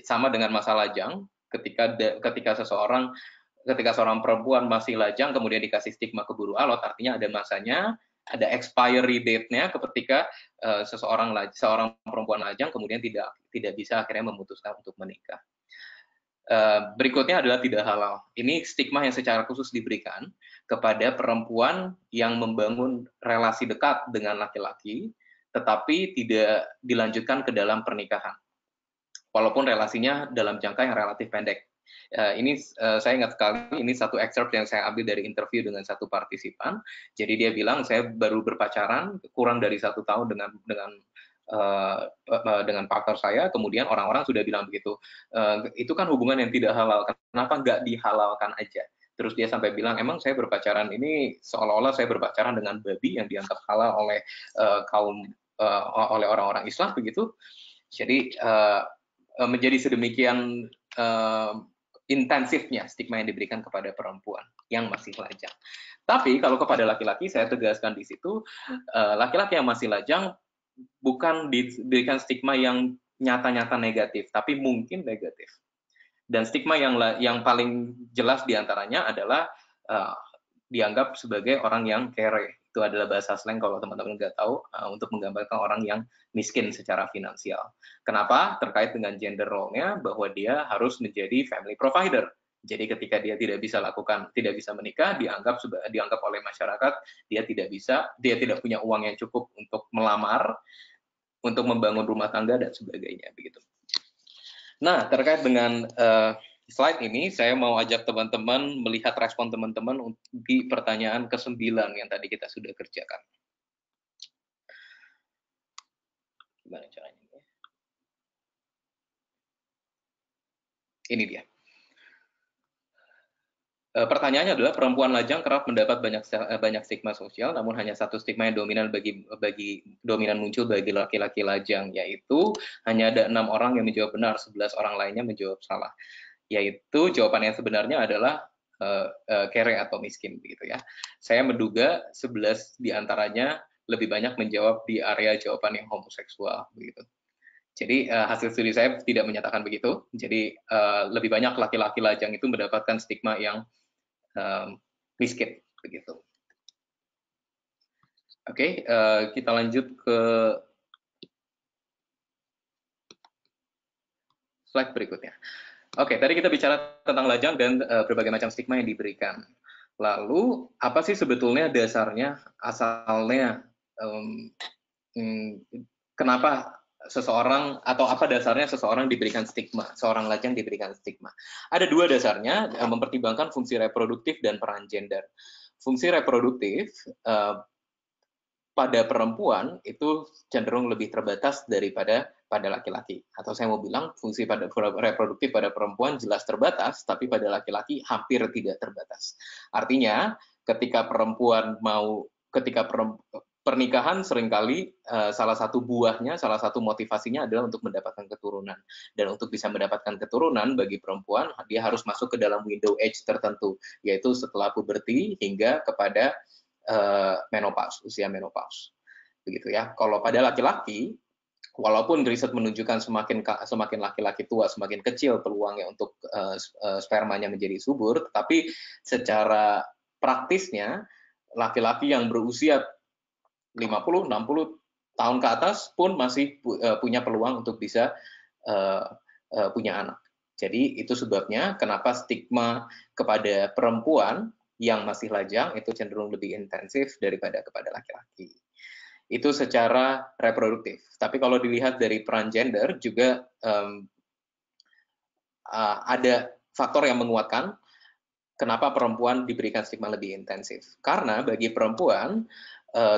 Sama dengan masa lajang, ketika seorang perempuan masih lajang, kemudian dikasih stigma keburu alot, artinya ada masanya, ada expiry date-nya ketika seorang perempuan lajang kemudian tidak bisa akhirnya memutuskan untuk menikah. Berikutnya adalah tidak halal. Ini stigma yang secara khusus diberikan kepada perempuan yang membangun relasi dekat dengan laki-laki, tetapi tidak dilanjutkan ke dalam pernikahan. Walaupun relasinya dalam jangka yang relatif pendek. Ini saya ingat sekali, ini satu excerpt yang saya ambil dari interview dengan satu partisipan. Jadi dia bilang, saya baru berpacaran kurang dari 1 tahun dengan partner saya, kemudian orang-orang sudah bilang begitu, itu kan hubungan yang tidak halal, kenapa nggak dihalalkan aja? Terus dia sampai bilang, emang saya berpacaran ini seolah-olah saya berpacaran dengan babi yang dianggap halal oleh oleh orang-orang Islam begitu. Jadi menjadi sedemikian intensifnya stigma yang diberikan kepada perempuan yang masih lajang. Tapi kalau kepada laki-laki, saya tegaskan di situ, laki-laki yang masih lajang bukan diberikan stigma yang nyata-nyata negatif, tapi mungkin negatif. Dan stigma yang paling jelas diantaranya adalah dianggap sebagai orang yang kere. Itu adalah bahasa slang kalau teman-teman nggak tahu, untuk menggambarkan orang yang miskin secara finansial. Kenapa? Terkait dengan gender role-nya, bahwa dia harus menjadi family provider. Jadi ketika dia tidak bisa menikah, dianggap oleh masyarakat dia tidak punya uang yang cukup untuk melamar, untuk membangun rumah tangga dan sebagainya, begitu. Nah, terkait dengan slide ini, saya mau ajak teman-teman melihat respon teman-teman di pertanyaan ke-9 yang tadi kita sudah kerjakan. Gimana caranya? Ini dia. Pertanyaannya adalah, perempuan lajang kerap mendapat banyak stigma sosial, namun hanya satu stigma yang dominan muncul bagi laki-laki lajang, yaitu hanya ada 6 orang yang menjawab benar, 11 orang lainnya menjawab salah. Yaitu jawaban yang sebenarnya adalah kere atau miskin, begitu ya. Saya menduga 11 diantaranya lebih banyak menjawab di area jawaban yang homoseksual, begitu. Jadi hasil studi saya tidak menyatakan begitu. Jadi lebih banyak laki-laki lajang itu mendapatkan stigma yang miskin, begitu. Oke, kita lanjut ke slide berikutnya. Oke, tadi kita bicara tentang lajang dan berbagai macam stigma yang diberikan. Lalu, apa sih sebetulnya dasarnya, asalnya, kenapa seseorang, atau apa dasarnya seseorang diberikan stigma, seorang lajang diberikan stigma? Ada 2 dasarnya, mempertimbangkan fungsi reproduktif dan peran gender. Fungsi reproduktif pada perempuan itu cenderung lebih terbatas daripada pada laki-laki. Atau saya mau bilang, fungsi pada reproduktif pada perempuan jelas terbatas, tapi pada laki-laki hampir tidak terbatas. Artinya, ketika pernikahan seringkali salah satu buahnya, salah satu motivasinya adalah untuk mendapatkan keturunan. Dan untuk bisa mendapatkan keturunan bagi perempuan, dia harus masuk ke dalam window age tertentu, yaitu setelah puberti hingga kepada usia menopause. Begitu ya. Kalau pada laki-laki, walaupun riset menunjukkan semakin laki-laki tua, semakin kecil peluangnya untuk spermanya menjadi subur, tetapi secara praktisnya, laki-laki yang berusia 50-60 tahun ke atas pun masih punya peluang untuk bisa punya anak. Jadi itu sebabnya kenapa stigma kepada perempuan yang masih lajang itu cenderung lebih intensif daripada kepada laki-laki. Itu secara reproduktif. Tapi kalau dilihat dari peran gender juga ada faktor yang menguatkan kenapa perempuan diberikan stigma lebih intensif. Karena bagi perempuan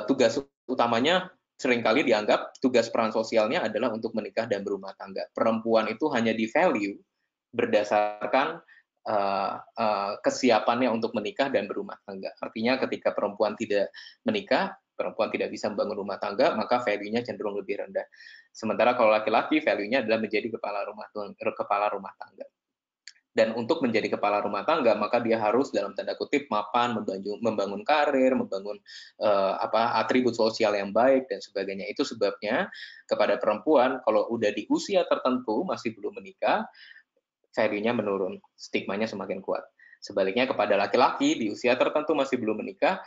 tugas utamanya seringkali dianggap tugas peran sosialnya adalah untuk menikah dan berumah tangga. Perempuan itu hanya di value berdasarkan kesiapannya untuk menikah dan berumah tangga. Artinya ketika perempuan tidak menikah, perempuan tidak bisa membangun rumah tangga, maka value-nya cenderung lebih rendah. Sementara kalau laki-laki, value-nya adalah menjadi kepala rumah tangga. Dan untuk menjadi kepala rumah tangga, maka dia harus dalam tanda kutip mapan, membangun karir, membangun atribut sosial yang baik dan sebagainya. Itu sebabnya kepada perempuan, kalau udah di usia tertentu masih belum menikah, value-nya menurun, stigmanya semakin kuat. Sebaliknya kepada laki-laki di usia tertentu masih belum menikah,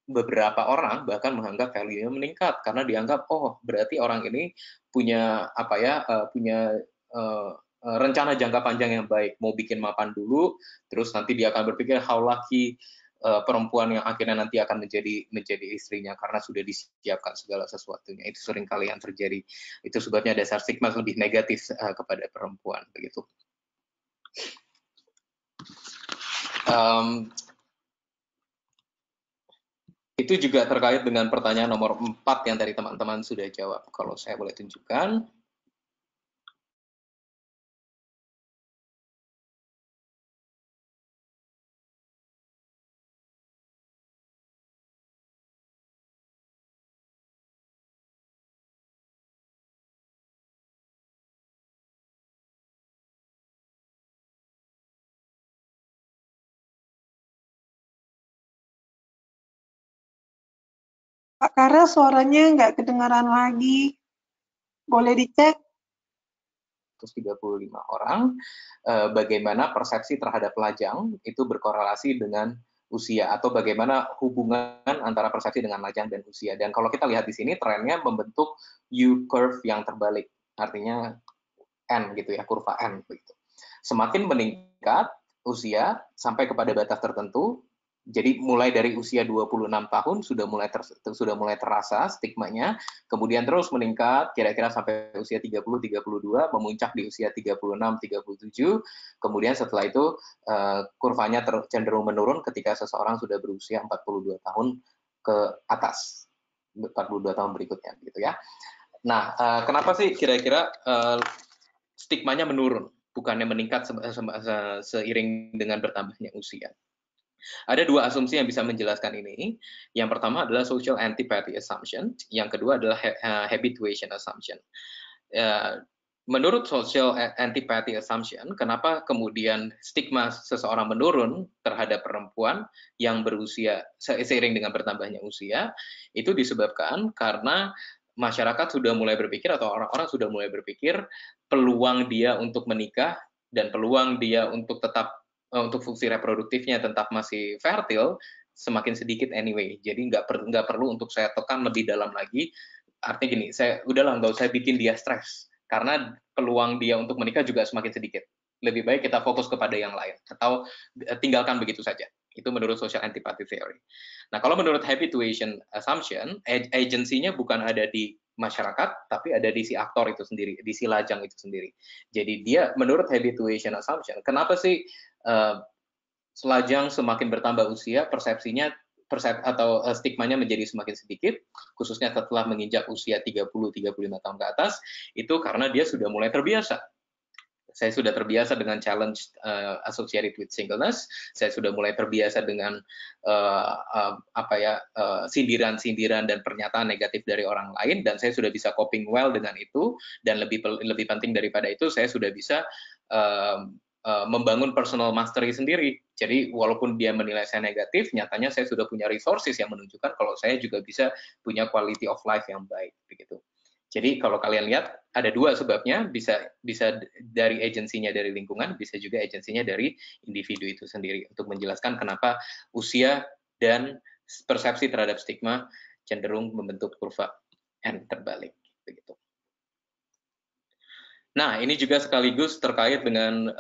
beberapa orang bahkan menganggap value-nya meningkat karena dianggap berarti orang ini punya rencana jangka panjang yang baik, mau bikin mapan dulu, terus nanti dia akan berpikir how lucky perempuan yang akhirnya nanti akan menjadi istrinya karena sudah disiapkan segala sesuatunya. Itu seringkali yang terjadi. Itu sebabnya dasar stigma lebih negatif kepada perempuan, begitu. Itu juga terkait dengan pertanyaan nomor 4 yang dari teman-teman sudah jawab. Kalau saya boleh tunjukkan. Pak Kara, suaranya nggak kedengaran lagi. Boleh dicek? orang, bagaimana persepsi terhadap lajang itu berkorelasi dengan usia, atau bagaimana hubungan antara persepsi dengan lajang dan usia. Dan kalau kita lihat di sini, trennya membentuk U-curve yang terbalik, artinya N gitu ya, kurva N begitu. Semakin meningkat usia sampai kepada batas tertentu, jadi mulai dari usia 26 tahun sudah mulai terasa stigmanya, kemudian terus meningkat kira-kira sampai usia 30-32, memuncak di usia 36-37, kemudian setelah itu kurvanya cenderung menurun ketika seseorang sudah berusia 42 tahun ke atas, 42 tahun berikutnya gitu ya. Nah, kenapa sih kira-kira stigmanya menurun, bukannya meningkat seiring dengan bertambahnya usia? Ada dua asumsi yang bisa menjelaskan ini. Yang pertama adalah social antipathy assumption, yang kedua adalah habituation assumption. Menurut social antipathy assumption, kenapa kemudian stigma seseorang menurun terhadap perempuan yang berusia seiring dengan bertambahnya usia, itu disebabkan karena masyarakat sudah mulai berpikir, atau orang-orang sudah mulai berpikir, peluang dia untuk menikah dan peluang dia untuk tetap untuk fungsi reproduktifnya tetap masih fertil semakin sedikit anyway. Jadi nggak perlu untuk saya tekan lebih dalam lagi. Artinya gini, nggak usah bikin dia stres, karena peluang dia untuk menikah juga semakin sedikit. Lebih baik kita fokus kepada yang lain, atau tinggalkan begitu saja. Itu menurut social antipathy theory. Nah, kalau menurut habituation assumption, agensinya bukan ada di masyarakat, tapi ada di si aktor itu sendiri, di si lajang itu sendiri. Jadi dia menurut habituation assumption, kenapa sih lajang semakin bertambah usia, persepsinya atau stigmanya menjadi semakin sedikit, khususnya setelah menginjak usia 30-35 tahun ke atas, itu karena dia sudah mulai terbiasa. Saya sudah terbiasa dengan challenge associated with singleness. Saya sudah mulai terbiasa dengan sindiran-sindiran dan pernyataan negatif dari orang lain, dan saya sudah bisa coping well dengan itu. Dan lebih penting daripada itu, saya sudah bisa membangun personal mastery sendiri. Jadi walaupun dia menilai saya negatif, nyatanya saya sudah punya resources yang menunjukkan kalau saya juga bisa punya quality of life yang baik, begitu. Jadi kalau kalian lihat ada dua sebabnya, bisa dari agensinya dari lingkungan, bisa juga agensinya dari individu itu sendiri, untuk menjelaskan kenapa usia dan persepsi terhadap stigma cenderung membentuk kurva N terbalik, begitu. Nah, ini juga sekaligus terkait dengan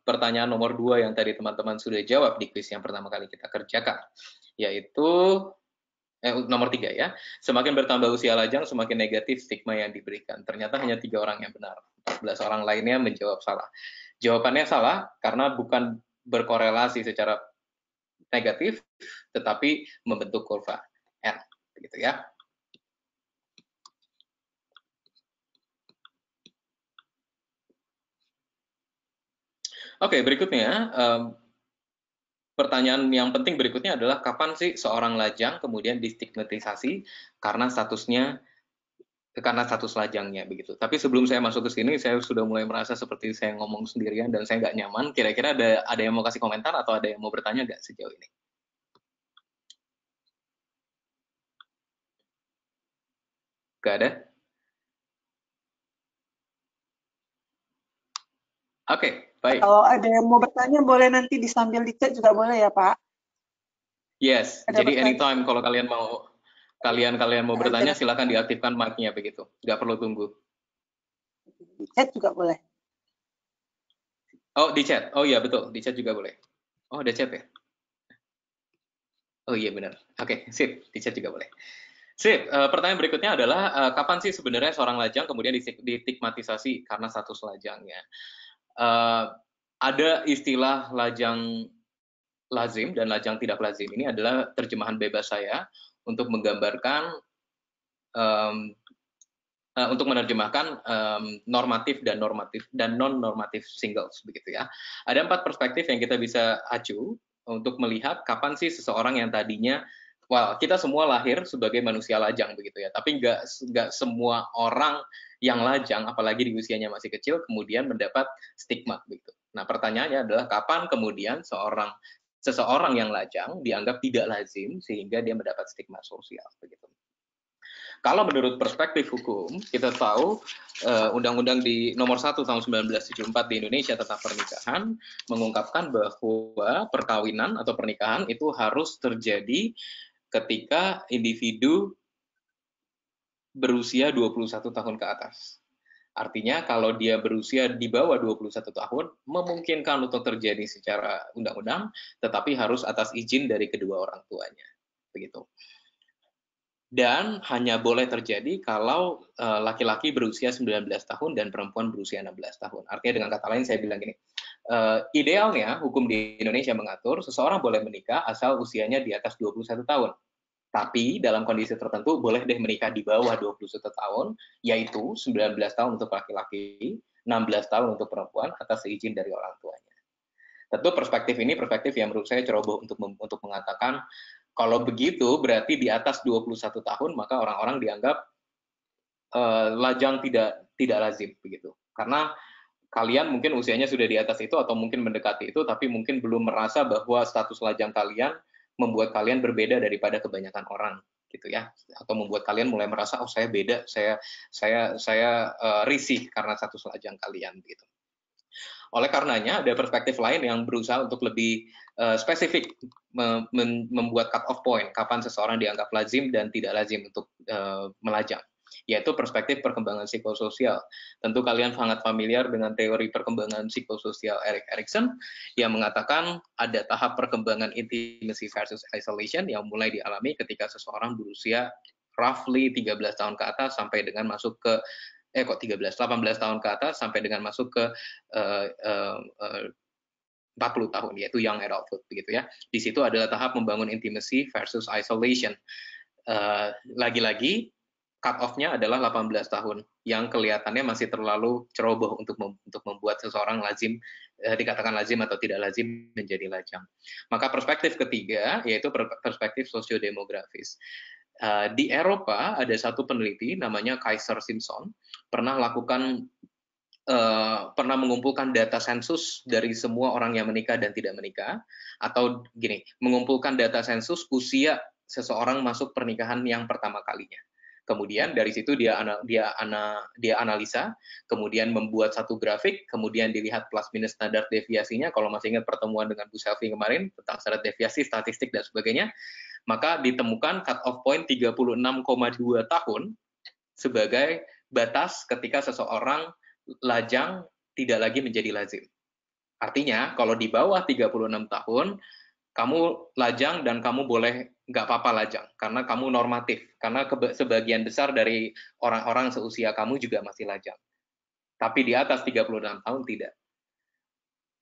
pertanyaan nomor 2 yang tadi teman-teman sudah jawab di kuis yang pertama kali kita kerjakan, yaitu nomor 3 ya. Semakin bertambah usia lajang, semakin negatif stigma yang diberikan. Ternyata hanya 3 orang yang benar. 14 orang lainnya menjawab salah. Jawabannya salah karena bukan berkorelasi secara negatif, tetapi membentuk kurva N, begitu ya. Oke, berikutnya. Pertanyaan yang penting berikutnya adalah kapan sih seorang lajang kemudian distigmatisasi karena status lajangnya, begitu. Tapi sebelum saya masuk ke sini, saya sudah mulai merasa seperti saya ngomong sendirian dan saya nggak nyaman. Kira-kira ada yang mau kasih komentar atau ada yang mau bertanya nggak sejauh ini? Nggak ada? Oke, baik. Kalau ada yang mau bertanya, boleh nanti disambil di chat juga boleh ya, Pak? Yes, jadi anytime kalau kalian mau bertanya, silakan diaktifkan mic-nya, begitu. Nggak perlu tunggu. Di chat juga boleh. Oh, di chat. Oh iya, betul. Di chat juga boleh. Oh, ada chat ya? Oh iya, benar. Oke, sip. Di chat juga boleh. Sip, pertanyaan berikutnya adalah, kapan sih sebenarnya seorang lajang kemudian distigmatisasi karena status lajangnya? Ada istilah lajang lazim dan lajang tidak lazim. Ini adalah terjemahan bebas saya untuk menggambarkan, untuk menerjemahkan normatif dan non-normatif singles, begitu ya. Ada 4 perspektif yang kita bisa acu untuk melihat kapan sih seseorang yang tadinya, kita semua lahir sebagai manusia lajang, begitu ya. Tapi nggak semua orang yang lajang, apalagi di usianya masih kecil, kemudian mendapat stigma, begitu. Nah, pertanyaannya adalah kapan kemudian seseorang yang lajang dianggap tidak lazim sehingga dia mendapat stigma sosial, begitu. Kalau menurut perspektif hukum, kita tahu Undang-Undang di nomor 1 tahun 1974 di Indonesia tentang pernikahan mengungkapkan bahwa perkawinan atau pernikahan itu harus terjadi ketika individu berusia 21 tahun ke atas. Artinya kalau dia berusia di bawah 21 tahun, memungkinkan untuk terjadi secara undang-undang, tetapi harus atas izin dari kedua orang tuanya. Begitu. Dan hanya boleh terjadi kalau laki-laki berusia 19 tahun dan perempuan berusia 16 tahun. Artinya dengan kata lain saya bilang gini, idealnya hukum di Indonesia mengatur seseorang boleh menikah asal usianya di atas 21 tahun. Tapi dalam kondisi tertentu boleh deh menikah di bawah 21 tahun, yaitu 19 tahun untuk laki-laki, 16 tahun untuk perempuan atas izin dari orang tuanya. Tentu perspektif ini perspektif yang menurut saya ceroboh untuk mengatakan kalau begitu berarti di atas 21 tahun maka orang-orang dianggap lajang tidak lazim begitu. Karena kalian mungkin usianya sudah di atas itu atau mungkin mendekati itu tapi mungkin belum merasa bahwa status lajang kalian membuat kalian berbeda daripada kebanyakan orang gitu ya. Atau membuat kalian mulai merasa oh saya beda, saya risih karena status lajang kalian gitu. Oleh karenanya ada perspektif lain yang berusaha untuk lebih spesifik membuat cut off point kapan seseorang dianggap lazim dan tidak lazim untuk melajang, yaitu perspektif perkembangan psikososial. Tentu kalian sangat familiar dengan teori perkembangan psikososial Erik Erikson yang mengatakan ada tahap perkembangan intimacy versus isolation yang mulai dialami ketika seseorang berusia roughly 13 tahun ke atas sampai dengan masuk ke 18 tahun ke atas sampai dengan masuk ke 40 tahun, yaitu young adulthood begitu ya. Di situ adalah tahap membangun intimacy versus isolation. Lagi-lagi cut off-nya adalah 18 tahun yang kelihatannya masih terlalu ceroboh untuk membuat seseorang lazim dikatakan lazim atau tidak lazim menjadi lajang. Maka perspektif ketiga yaitu perspektif sosiodemografis. Di Eropa ada satu peneliti namanya Kaiser Simpson pernah mengumpulkan data sensus dari semua orang yang menikah dan tidak menikah, atau gini, mengumpulkan data sensus usia seseorang masuk pernikahan yang pertama kalinya. Kemudian dari situ dia analisa, kemudian membuat satu grafik, kemudian dilihat plus minus standar deviasinya. Kalau masih ingat pertemuan dengan Bu Selvi kemarin tentang standar deviasi, statistik dan sebagainya, maka ditemukan cut off point 36,2 tahun sebagai batas ketika seseorang lajang tidak lagi menjadi lazim. Artinya kalau di bawah 36 tahun kamu lajang dan kamu boleh nggak apa-apa lajang karena kamu normatif, karena sebagian besar dari orang-orang seusia kamu juga masih lajang. Tapi di atas 36 tahun tidak.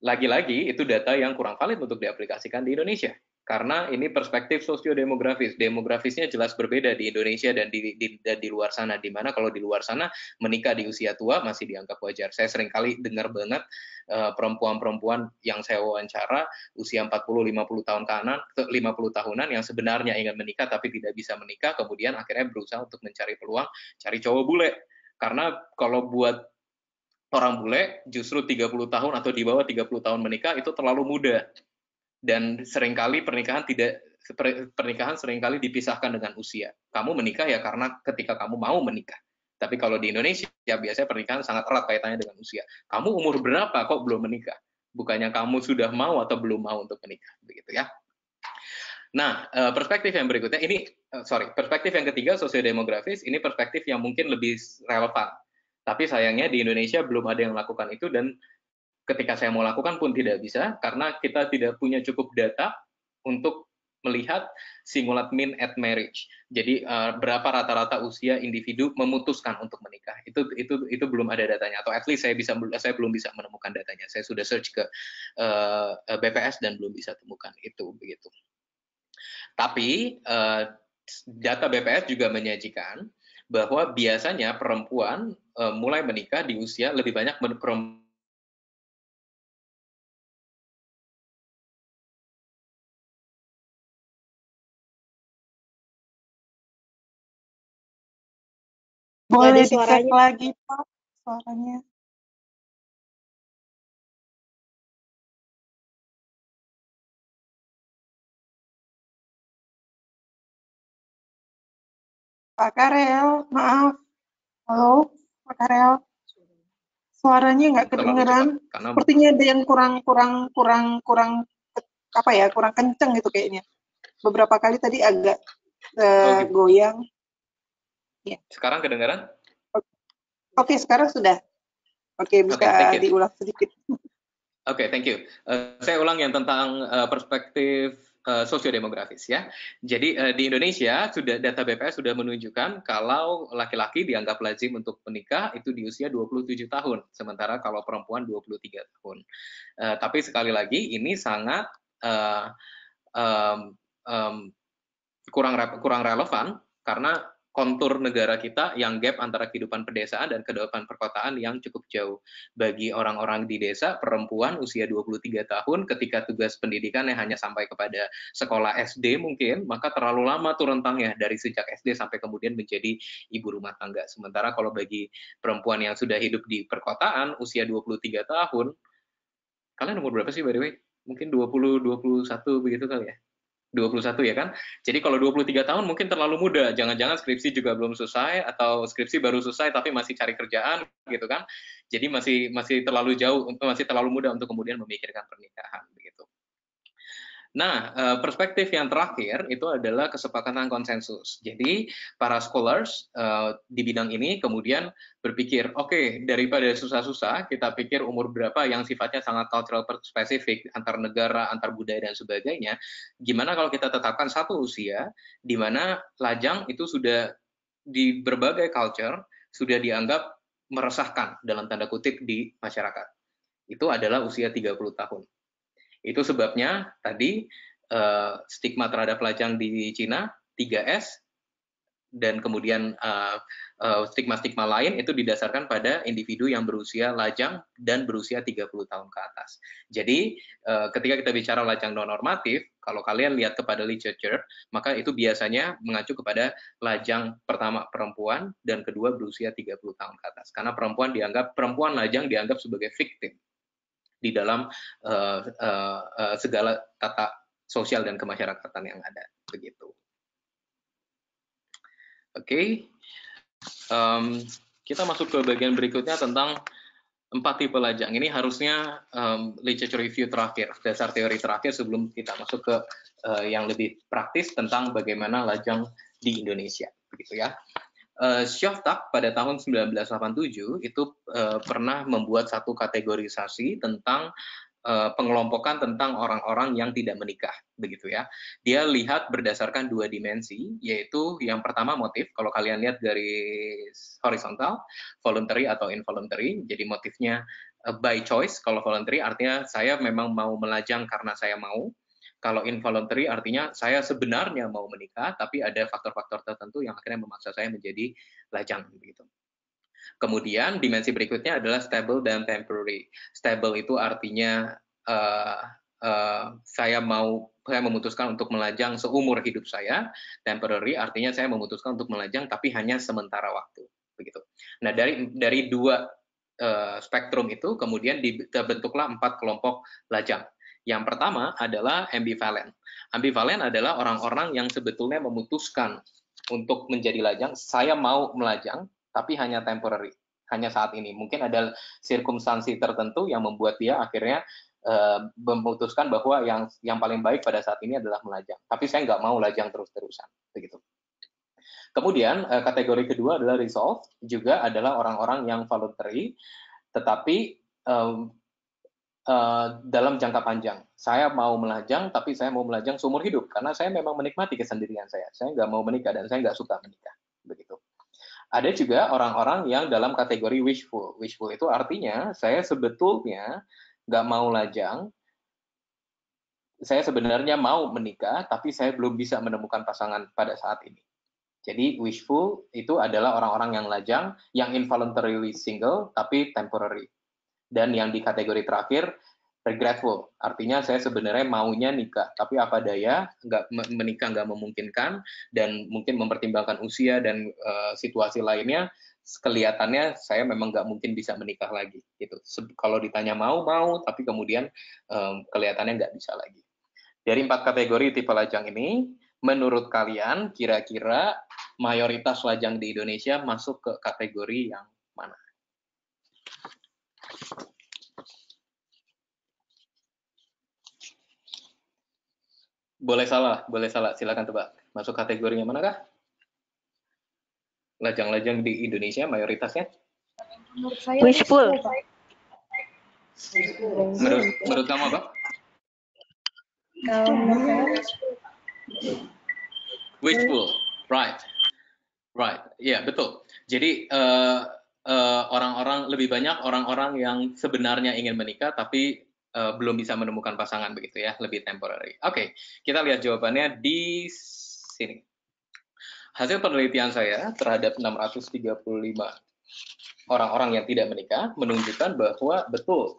Lagi-lagi itu data yang kurang valid untuk diaplikasikan di Indonesia. Karena ini perspektif sosiodemografis. Demografisnya jelas berbeda di Indonesia dan di luar sana. Di mana kalau di luar sana menikah di usia tua masih dianggap wajar. Saya sering kali dengar banget perempuan-perempuan yang saya wawancara usia 40-50 tahun kanan, 50 tahunan yang sebenarnya ingin menikah tapi tidak bisa menikah, kemudian akhirnya berusaha untuk mencari peluang cari cowok bule. Karena kalau buat orang bule justru 30 tahun atau di bawah 30 tahun menikah itu terlalu muda. Dan seringkali pernikahan seringkali dipisahkan dengan usia. Kamu menikah ya karena ketika kamu mau menikah. Tapi kalau di Indonesia biasanya pernikahan sangat erat kaitannya dengan usia. Kamu umur berapa kok belum menikah? Bukannya kamu sudah mau atau belum mau untuk menikah, begitu ya. Nah, perspektif yang berikutnya perspektif yang ketiga sosiodemografis, ini perspektif yang mungkin lebih relevan. Tapi sayangnya di Indonesia belum ada yang melakukan itu dan ketika saya mau lakukan pun tidak bisa karena kita tidak punya cukup data untuk melihat simulate mean at marriage. Jadi berapa rata-rata usia individu memutuskan untuk menikah. Itu belum ada datanya atau at least saya belum bisa menemukan datanya. Saya sudah search ke BPS dan belum bisa temukan itu begitu. Tapi data BPS juga menyajikan bahwa biasanya perempuan mulai menikah di usia lebih banyak Boleh Jadi dicek suaranya lagi, Pak, suaranya. Pak Karel, maaf. Halo, Pak Karel. Suaranya nggak terlalu kedengeran. cepat karena Sepertinya ada yang kurang apa ya, kurang kenceng gitu kayaknya. Beberapa kali tadi agak gitu. goyang. Ya. Sekarang kedengaran? Oke, sekarang sudah. Oke, bisa thank you. diulang sedikit. Oke, thank you. Saya ulang yang tentang perspektif sosiodemografis ya. Jadi di Indonesia data BPS sudah menunjukkan kalau laki-laki dianggap lazim untuk menikah itu di usia 27 tahun, sementara kalau perempuan 23 tahun. Tapi sekali lagi ini sangat kurang relevan karena kontur negara kita yang gap antara kehidupan pedesaan dan kehidupan perkotaan yang cukup jauh. Bagi orang-orang di desa, perempuan usia 23 tahun ketika tugas pendidikannya hanya sampai kepada sekolah SD mungkin, maka terlalu lama tuh rentangnya dari sejak SD sampai kemudian menjadi ibu rumah tangga. Sementara kalau bagi perempuan yang sudah hidup di perkotaan usia 23 tahun, kalian umur berapa sih by the way? Mungkin 20, 21 begitu kali ya? 21 ya kan? Jadi kalau 23 tahun mungkin terlalu muda, jangan-jangan skripsi juga belum selesai atau skripsi baru selesai tapi masih cari kerjaan gitu kan. Jadi masih terlalu jauh, masih terlalu muda untuk kemudian memikirkan pernikahan begitu. Nah, perspektif yang terakhir itu adalah kesepakatan konsensus. Jadi, para scholars di bidang ini kemudian berpikir, oke, daripada susah-susah, kita pikir umur berapa yang sifatnya sangat cultural spesifik, antar negara, antar budaya, dan sebagainya. Gimana kalau kita tetapkan satu usia, di mana lajang itu sudah di berbagai culture, sudah dianggap meresahkan, dalam tanda kutip, di masyarakat. Itu adalah usia 30 tahun. Itu sebabnya tadi stigma terhadap lajang di Cina 3S dan kemudian stigma-stigma lain itu didasarkan pada individu yang berusia lajang dan berusia 30 tahun ke atas. Jadi ketika kita bicara lajang non normatif, kalau kalian lihat kepada literature, maka itu biasanya mengacu kepada lajang pertama perempuan dan kedua berusia 30 tahun ke atas. Karena perempuan lajang dianggap sebagai victim di dalam segala tata sosial dan kemasyarakatan yang ada, begitu. Oke, kita masuk ke bagian berikutnya tentang 4 tipe lajang. Ini harusnya literature review terakhir, dasar teori terakhir sebelum kita masuk ke yang lebih praktis tentang bagaimana lajang di Indonesia, begitu ya. Sjoftak pada tahun 1987 itu pernah membuat satu kategorisasi tentang pengelompokan tentang orang-orang yang tidak menikah, begitu ya. Dia lihat berdasarkan 2 dimensi, yaitu yang pertama motif. Kalau kalian lihat garis horizontal, voluntary atau involuntary. Jadi motifnya by choice. Kalau voluntary artinya saya memang mau melajang karena saya mau. Kalau involuntary artinya saya sebenarnya mau menikah, tapi ada faktor-faktor tertentu yang akhirnya memaksa saya menjadi lajang. Begitu. Kemudian dimensi berikutnya adalah stable dan temporary. Stable itu artinya saya memutuskan untuk melajang seumur hidup saya. Temporary artinya saya memutuskan untuk melajang tapi hanya sementara waktu. Begitu. Nah dari 2 spektrum itu kemudian dibentuklah 4 kelompok lajang. Yang pertama adalah ambivalent. Ambivalent adalah orang-orang yang sebetulnya memutuskan untuk menjadi lajang, saya mau melajang, tapi hanya temporary, hanya saat ini. Mungkin ada sirkumstansi tertentu yang membuat dia akhirnya memutuskan bahwa yang paling baik pada saat ini adalah melajang. Tapi saya nggak mau lajang terus-terusan. Begitu. Kemudian kategori kedua adalah resolve, juga adalah orang-orang yang voluntary, tetapi dalam jangka panjang. Saya mau melajang, tapi saya mau melajang seumur hidup, karena saya memang menikmati kesendirian saya. Saya nggak mau menikah, dan saya nggak suka menikah. Begitu. Ada juga orang-orang yang dalam kategori wishful. Wishful itu artinya, saya sebetulnya nggak mau lajang, saya sebenarnya mau menikah, tapi saya belum bisa menemukan pasangan pada saat ini. Jadi wishful itu adalah orang-orang yang lajang, yang involuntarily single, tapi temporary. Dan yang di kategori terakhir, regretful. Artinya saya sebenarnya maunya nikah, tapi apa daya, menikah nggak memungkinkan, dan mungkin mempertimbangkan usia dan situasi lainnya, kelihatannya saya memang nggak mungkin bisa menikah lagi. Gitu. Kalau ditanya mau, tapi kemudian kelihatannya nggak bisa lagi. Dari 4 kategori tipe lajang ini, menurut kalian kira-kira mayoritas lajang di Indonesia masuk ke kategori yang mana? Boleh salah, silakan tebak. Masuk kategorinya manakah? Lajang-lajang di Indonesia mayoritasnya? Menurut saya Wishful. Menurut kamu apa? Kalau menurut saya Wishful, right, ya betul. Jadi orang-orang lebih banyak orang-orang yang sebenarnya ingin menikah tapi belum bisa menemukan pasangan begitu ya, lebih temporary. Oke, kita lihat jawabannya di sini. Hasil penelitian saya terhadap 635 orang-orang yang tidak menikah menunjukkan bahwa betul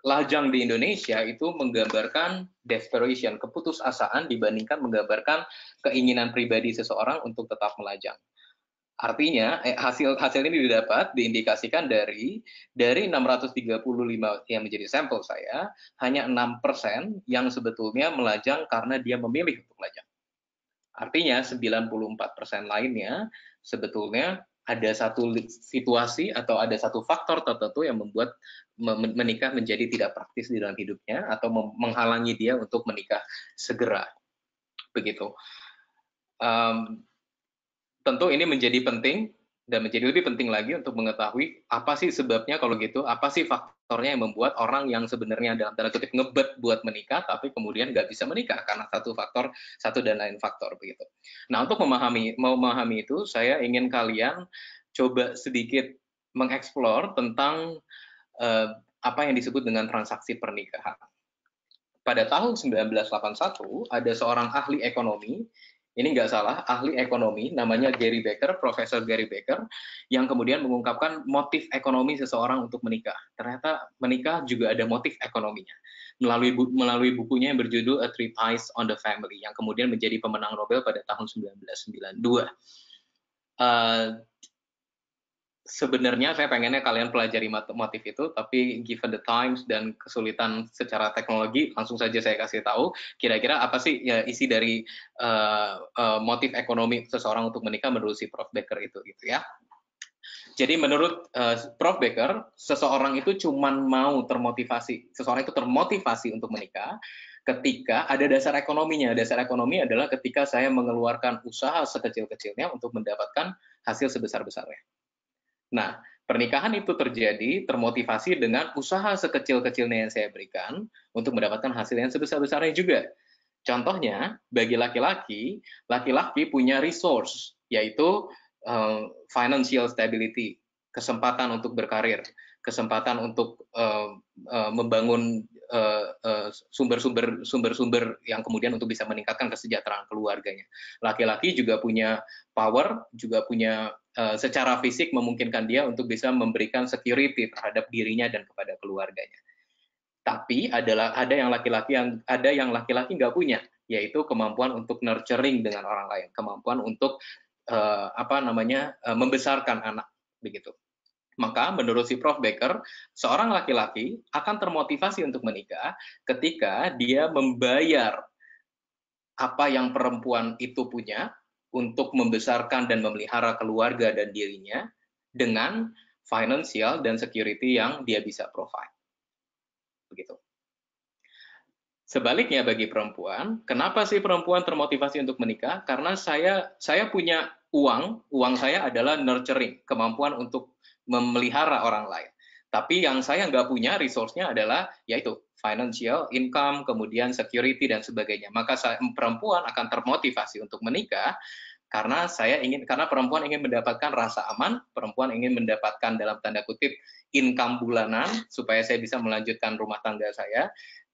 lajang di Indonesia itu menggambarkan desperation, keputusasaan dibandingkan menggambarkan keinginan pribadi seseorang untuk tetap melajang. Artinya hasil ini diindikasikan dari 635 yang menjadi sampel saya, hanya 6% yang sebetulnya melajang karena dia memilih untuk melajang. Artinya 94% lainnya sebetulnya ada satu situasi atau ada satu faktor tertentu yang membuat menikah menjadi tidak praktis di dalam hidupnya atau menghalangi dia untuk menikah segera. Begitu. Tentu ini menjadi penting dan menjadi lebih penting lagi untuk mengetahui apa sih sebabnya kalau gitu, apa sih faktornya yang membuat orang yang sebenarnya dalam tanda kutip ngebet buat menikah tapi kemudian nggak bisa menikah karena satu dan lain faktor begitu. Nah, untuk memahami itu saya ingin kalian coba sedikit mengeksplor tentang apa yang disebut dengan transaksi pernikahan. Pada tahun 1981 ada seorang ahli ekonomi, ini nggak salah, ahli ekonomi, namanya Gary Becker, Profesor Gary Becker, yang kemudian mengungkapkan motif ekonomi seseorang untuk menikah. Ternyata menikah juga ada motif ekonominya. Melalui bukunya yang berjudul A Treatise on the Family, yang kemudian menjadi pemenang Nobel pada tahun 1992. Sebenarnya saya pengennya kalian pelajari motif itu, tapi given the times dan kesulitan secara teknologi, langsung saja saya kasih tahu kira-kira apa sih ya isi dari motif ekonomi seseorang untuk menikah menurut si Prof. Becker itu gitu ya. Jadi menurut Prof. Becker, seseorang itu cuma mau seseorang itu termotivasi untuk menikah ketika ada dasar ekonominya. Dasar ekonomi adalah ketika saya mengeluarkan usaha sekecil-kecilnya untuk mendapatkan hasil sebesar-besarnya. Nah, pernikahan itu termotivasi dengan usaha sekecil-kecilnya yang saya berikan untuk mendapatkan hasil yang sebesar-besarnya juga. Contohnya, bagi laki-laki punya resource, yaitu financial stability, kesempatan untuk berkarir, kesempatan untuk membangun sumber-sumber yang kemudian untuk bisa meningkatkan kesejahteraan keluarganya. Laki-laki juga punya power, juga punya secara fisik memungkinkan dia untuk bisa memberikan security terhadap dirinya dan kepada keluarganya. Tapi ada yang laki-laki nggak punya, yaitu kemampuan untuk nurturing dengan orang lain, kemampuan untuk membesarkan anak begitu. Maka menurut si Prof. Becker, seorang laki-laki akan termotivasi untuk menikah ketika dia membayar apa yang perempuan itu punya untuk membesarkan dan memelihara keluarga dan dirinya dengan financial dan security yang dia bisa provide. Begitu. Sebaliknya bagi perempuan, kenapa sih perempuan termotivasi untuk menikah? Karena saya punya uang saya adalah nurturing, kemampuan untuk memelihara orang lain. Tapi yang saya nggak punya resource-nya adalah yaitu financial, income, kemudian security dan sebagainya. Maka perempuan akan termotivasi untuk menikah karena perempuan ingin mendapatkan rasa aman, perempuan ingin mendapatkan dalam tanda kutip income bulanan supaya saya bisa melanjutkan rumah tangga saya.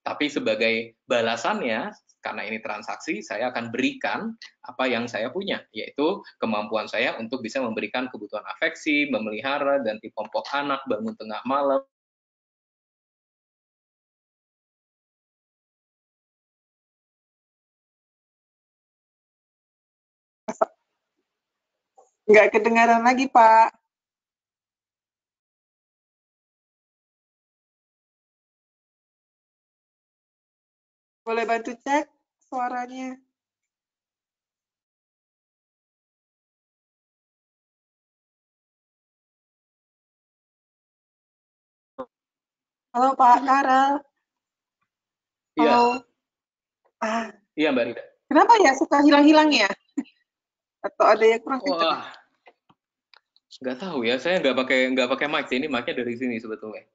Tapi sebagai balasannya, karena ini transaksi, saya akan berikan apa yang saya punya, yaitu kemampuan saya untuk bisa memberikan kebutuhan afeksi, memelihara, ganti popok anak, bangun tengah malam. Nggak kedengaran lagi, Pak. Boleh bantu cek suaranya? Halo Pak Karel. Iya, Halo. Ah, iya Mbak Rida. kenapa ya suka hilang-hilang ya? Atau ada yang kurang kencang? Wah, nggak tahu ya. Saya nggak pakai mic sih. Ini mic-nya dari sini sebetulnya.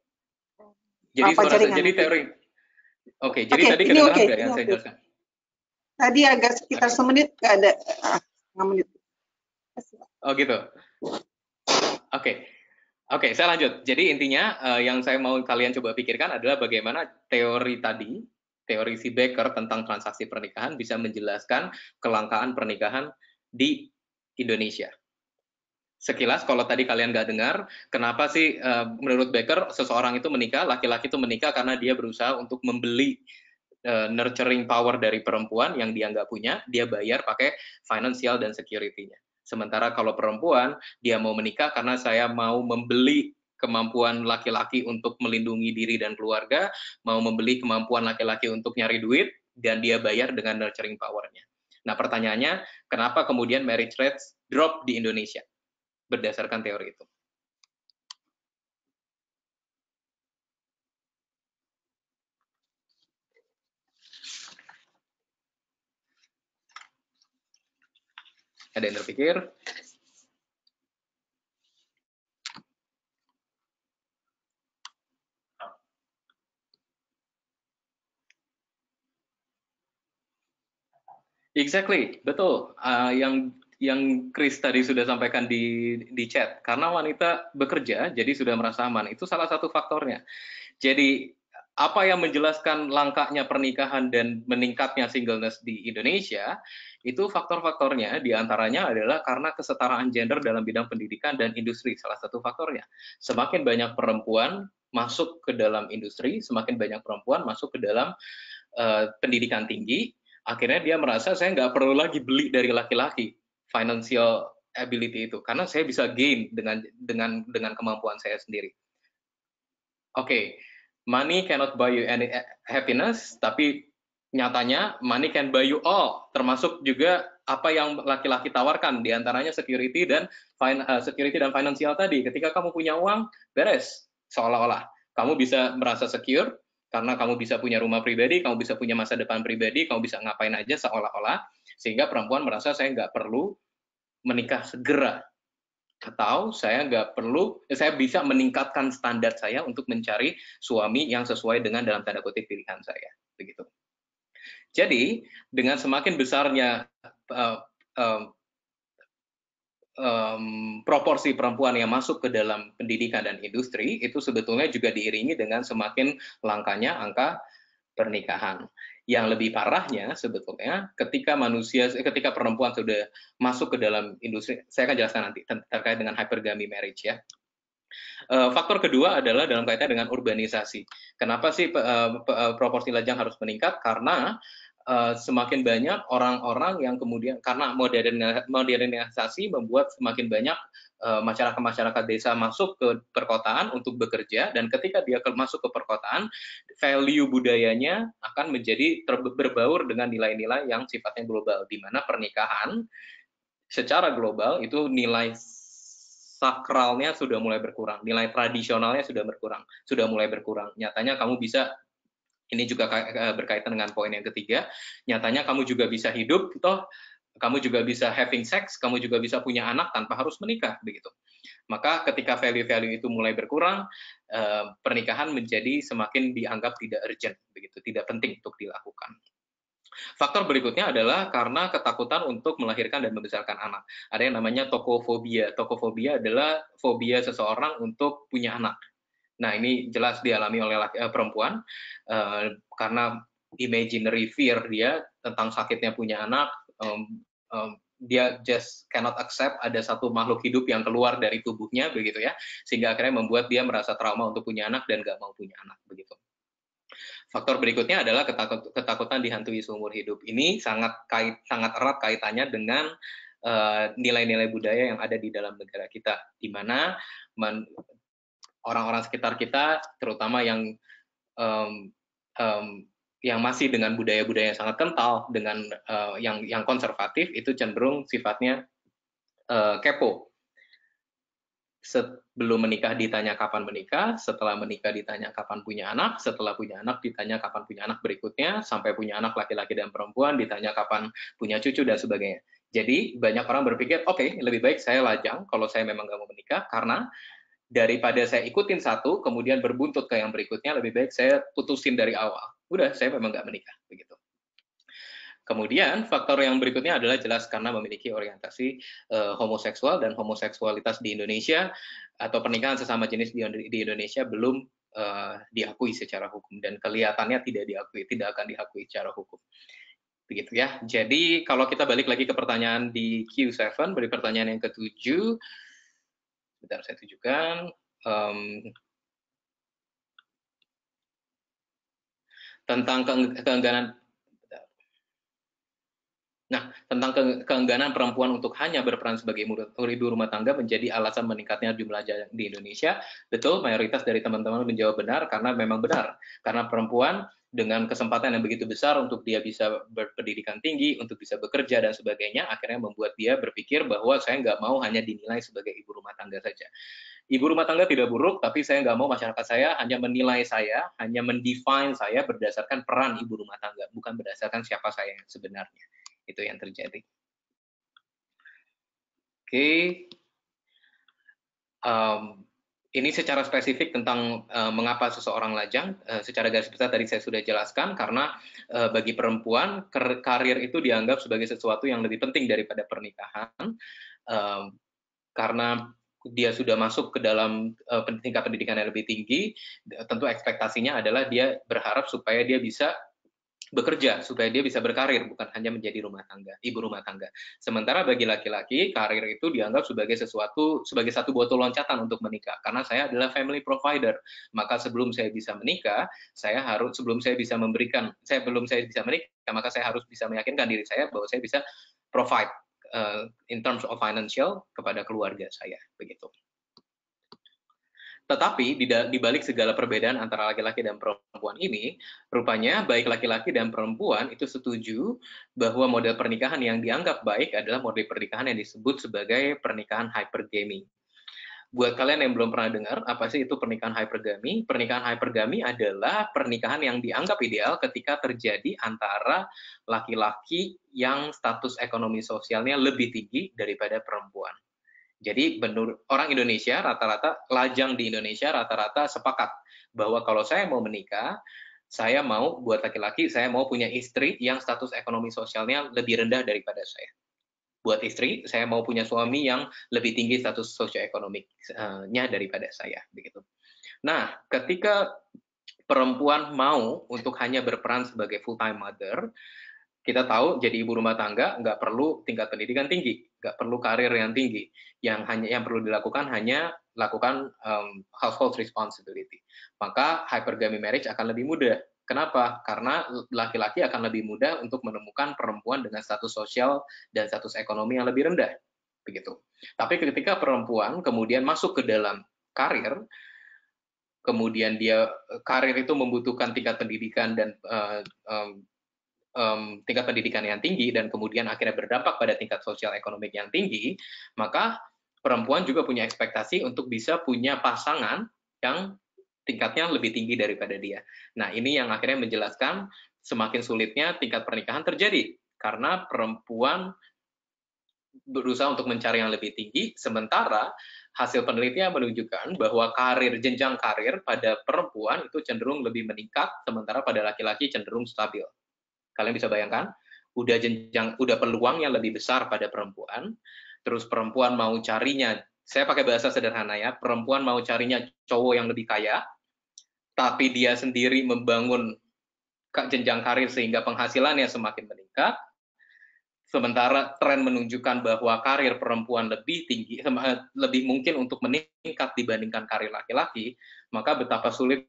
Jadi Apa jaringan? jadi teori. Oke, jadi Oke, tadi ini kedengeran oke, nggak ini yang saya oke. jelaskan? Tadi agak sekitar semenit nggak ada. 5 menit. Oh gitu. Oke. Oke, saya lanjut. Jadi intinya yang saya mau kalian coba pikirkan adalah bagaimana teori tadi, teori si Becker tentang transaksi pernikahan bisa menjelaskan kelangkaan pernikahan di Indonesia. Sekilas, kalau tadi kalian nggak dengar, kenapa sih menurut Becker seseorang itu menikah, laki-laki itu menikah karena dia berusaha untuk membeli nurturing power dari perempuan yang dia nggak punya, dia bayar pakai financial dan security-nya. Sementara kalau perempuan, dia mau menikah karena saya mau membeli kemampuan laki-laki untuk melindungi diri dan keluarga, mau membeli kemampuan laki-laki untuk nyari duit, dan dia bayar dengan nurturing power-nya. Nah, pertanyaannya, kenapa kemudian marriage rates drop di Indonesia? Berdasarkan teori itu. Ada yang terpikir? Exactly, betul. Yang Chris tadi sudah sampaikan di chat. Karena wanita bekerja, jadi sudah merasa aman. Itu salah satu faktornya. Jadi apa yang menjelaskan langkahnya pernikahan dan meningkatnya singleness di Indonesia, itu faktor-faktornya diantaranya adalah karena kesetaraan gender dalam bidang pendidikan dan industri, salah satu faktornya. Semakin banyak perempuan masuk ke dalam industri, semakin banyak perempuan masuk ke dalam pendidikan tinggi, akhirnya dia merasa saya nggak perlu lagi beli dari laki-laki financial ability itu, karena saya bisa gain dengan kemampuan saya sendiri. Oke, money cannot buy you any happiness, tapi nyatanya money can buy you all, termasuk juga apa yang laki-laki tawarkan, diantaranya security dan financial tadi. Ketika kamu punya uang, beres, seolah-olah kamu bisa merasa secure karena kamu bisa punya rumah pribadi, kamu bisa punya masa depan pribadi, kamu bisa ngapain aja seolah-olah, sehingga perempuan merasa saya nggak perlu menikah segera. Atau saya bisa meningkatkan standar saya untuk mencari suami yang sesuai dengan dalam tanda kutip pilihan saya, begitu. Jadi dengan semakin besarnya proporsi perempuan yang masuk ke dalam pendidikan dan industri, itu sebetulnya juga diiringi dengan semakin langkanya angka pernikahan. Yang lebih parahnya sebetulnya ketika perempuan sudah masuk ke dalam industri, saya akan jelaskan nanti terkait dengan hypergamy marriage ya. Faktor kedua adalah dalam kaitan dengan urbanisasi. Kenapa sih proporsi lajang harus meningkat? Karena semakin banyak orang-orang yang kemudian, karena modernisasi membuat semakin banyak masyarakat desa masuk ke perkotaan untuk bekerja, dan ketika dia masuk ke perkotaan, value budayanya akan menjadi berbaur dengan nilai-nilai yang sifatnya global, di mana pernikahan secara global itu nilai sakralnya sudah mulai berkurang, nilai tradisionalnya sudah mulai berkurang. Nyatanya kamu bisa, ini juga berkaitan dengan poin yang ketiga, nyatanya kamu juga bisa hidup, toh kamu juga bisa having sex, kamu juga bisa punya anak tanpa harus menikah, begitu. Maka ketika value-value itu mulai berkurang, pernikahan menjadi semakin dianggap tidak urgent, begitu, tidak penting untuk dilakukan. Faktor berikutnya adalah karena ketakutan untuk melahirkan dan membesarkan anak. Ada yang namanya tokofobia. Tokofobia adalah fobia seseorang untuk punya anak. Nah, ini jelas dialami oleh perempuan karena imaginary fear dia tentang sakitnya punya anak. Dia just cannot accept ada satu makhluk hidup yang keluar dari tubuhnya, begitu ya, sehingga akhirnya membuat dia merasa trauma untuk punya anak dan nggak mau punya anak, begitu. Faktor berikutnya adalah ketakutan dihantui seumur hidup. Ini sangat erat kaitannya dengan nilai-nilai budaya yang ada di dalam negara kita, di mana orang-orang sekitar kita, terutama yang masih dengan budaya-budaya yang sangat kental, dengan yang konservatif, itu cenderung sifatnya kepo. sebelum menikah ditanya kapan menikah, setelah menikah ditanya kapan punya anak, setelah punya anak ditanya kapan punya anak berikutnya, sampai punya anak laki-laki dan perempuan ditanya kapan punya cucu dan sebagainya. Jadi banyak orang berpikir, oke, lebih baik saya lajang kalau saya memang nggak mau menikah, karena daripada saya ikutin satu, kemudian berbuntut ke yang berikutnya, lebih baik saya putusin dari awal. Udah, saya memang nggak menikah, begitu. Kemudian faktor yang berikutnya adalah jelas karena memiliki orientasi homoseksual, dan homoseksualitas di Indonesia atau pernikahan sesama jenis di Indonesia belum diakui secara hukum, dan kelihatannya tidak akan diakui secara hukum. Begitu ya. Jadi kalau kita balik lagi ke pertanyaan di Q7, beri pertanyaan yang ke-7. Bentar, saya tunjukkan. Tentang keengganan. Nah, tentang keengganan perempuan untuk hanya berperan sebagai ibu rumah tangga menjadi alasan meningkatnya jumlah lajang di Indonesia. Betul, mayoritas dari teman-teman menjawab benar, karena memang benar. Karena perempuan dengan kesempatan yang begitu besar untuk dia bisa berpendidikan tinggi, untuk bisa bekerja dan sebagainya, akhirnya membuat dia berpikir bahwa saya nggak mau hanya dinilai sebagai ibu rumah tangga saja. Ibu rumah tangga tidak buruk, tapi saya nggak mau masyarakat saya hanya menilai saya, hanya mendefine saya berdasarkan peran ibu rumah tangga, bukan berdasarkan siapa saya yang sebenarnya. Itu yang terjadi. Oke. Ini secara spesifik tentang mengapa seseorang lajang. Secara garis besar tadi saya sudah jelaskan, karena bagi perempuan karir itu dianggap sebagai sesuatu yang lebih penting daripada pernikahan, karena dia sudah masuk ke dalam tingkat pendidikan yang lebih tinggi. Tentu ekspektasinya adalah dia berharap supaya dia bisa bekerja, supaya dia bisa berkarir, bukan hanya menjadi ibu rumah tangga. Sementara bagi laki-laki, karir itu dianggap sebagai satu botol loncatan untuk menikah. Karena saya adalah family provider, maka sebelum saya bisa menikah, sebelum saya bisa menikah, maka saya harus bisa meyakinkan diri saya bahwa saya bisa provide in terms of financial kepada keluarga saya, begitu. Tetapi di balik segala perbedaan antara laki-laki dan perempuan ini, rupanya baik laki-laki dan perempuan itu setuju bahwa model pernikahan yang dianggap baik adalah model pernikahan yang disebut sebagai pernikahan hypergamy. Buat kalian yang belum pernah dengar, apa sih itu pernikahan hypergamy? Pernikahan hypergamy adalah pernikahan yang dianggap ideal ketika terjadi antara laki-laki yang status ekonomi sosialnya lebih tinggi daripada perempuan. Jadi menurut orang Indonesia, rata-rata lajang di Indonesia rata-rata sepakat bahwa kalau saya mau menikah, saya mau buat laki-laki, saya mau punya istri yang status ekonomi sosialnya lebih rendah daripada saya. Buat istri, saya mau punya suami yang lebih tinggi status sosioekonomiknya daripada saya, begitu. Nah, ketika perempuan mau untuk hanya berperan sebagai full-time mother, kita tahu jadi ibu rumah tangga nggak perlu tingkat pendidikan tinggi, nggak perlu karir yang tinggi. Yang perlu dilakukan hanya lakukan household responsibility. Maka hypergamy marriage akan lebih mudah. Kenapa? Karena laki-laki akan lebih mudah untuk menemukan perempuan dengan status sosial dan status ekonomi yang lebih rendah, begitu. Tapi ketika perempuan kemudian masuk ke dalam karir, kemudian karir itu membutuhkan tingkat pendidikan dan tingkat pendidikan yang tinggi, dan kemudian akhirnya berdampak pada tingkat sosial ekonomi yang tinggi, maka perempuan juga punya ekspektasi untuk bisa punya pasangan yang tingkatnya lebih tinggi daripada dia. Nah, ini yang akhirnya menjelaskan semakin sulitnya tingkat pernikahan terjadi, karena perempuan berusaha untuk mencari yang lebih tinggi, sementara hasil penelitian menunjukkan bahwa jenjang karir pada perempuan itu cenderung lebih meningkat, sementara pada laki-laki cenderung stabil. Kalian bisa bayangkan, udah peluangnya lebih besar pada perempuan, terus perempuan mau carinya, saya pakai bahasa sederhana ya, perempuan mau carinya cowok yang lebih kaya, tapi dia sendiri membangun jenjang karir sehingga penghasilannya semakin meningkat, sementara tren menunjukkan bahwa karir perempuan lebih mungkin untuk meningkat dibandingkan karir laki-laki, maka betapa sulit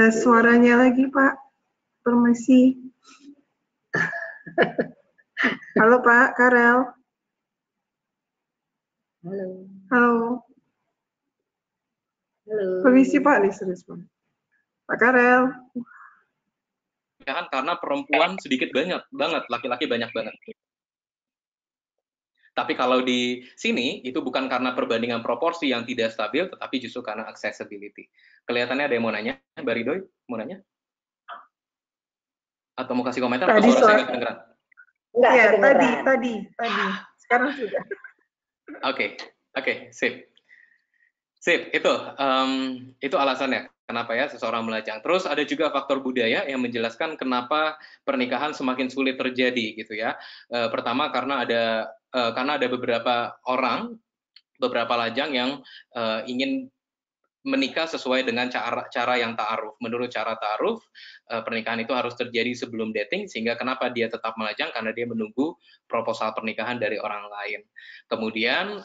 Suaranya lagi, Pak. Permisi. Halo, Pak Karel. Halo. Halo. Halo. Permisi, Pak. Serius, Pak. Pak Karel. Karena perempuan sedikit banget, laki-laki banyak banget. Tapi kalau di sini itu bukan karena perbandingan proporsi yang tidak stabil, tetapi justru karena accessibility. Kelihatannya ada yang mau nanya, Mbak Ridoy, mau nanya? Atau mau kasih komentar? Tadi Suara saya nggak kedengeran? Enggak Ya, kedengeran. tadi. Sekarang sudah. Oke, sip. Itu alasannya kenapa ya seseorang melajang. Terus ada juga faktor budaya yang menjelaskan kenapa pernikahan semakin sulit terjadi gitu ya. Pertama karena ada beberapa orang, beberapa lajang yang ingin menikah sesuai dengan cara yang ta'aruf. Menurut cara ta'aruf, pernikahan itu harus terjadi sebelum dating, sehingga kenapa dia tetap melajang? Karena dia menunggu proposal pernikahan dari orang lain. Kemudian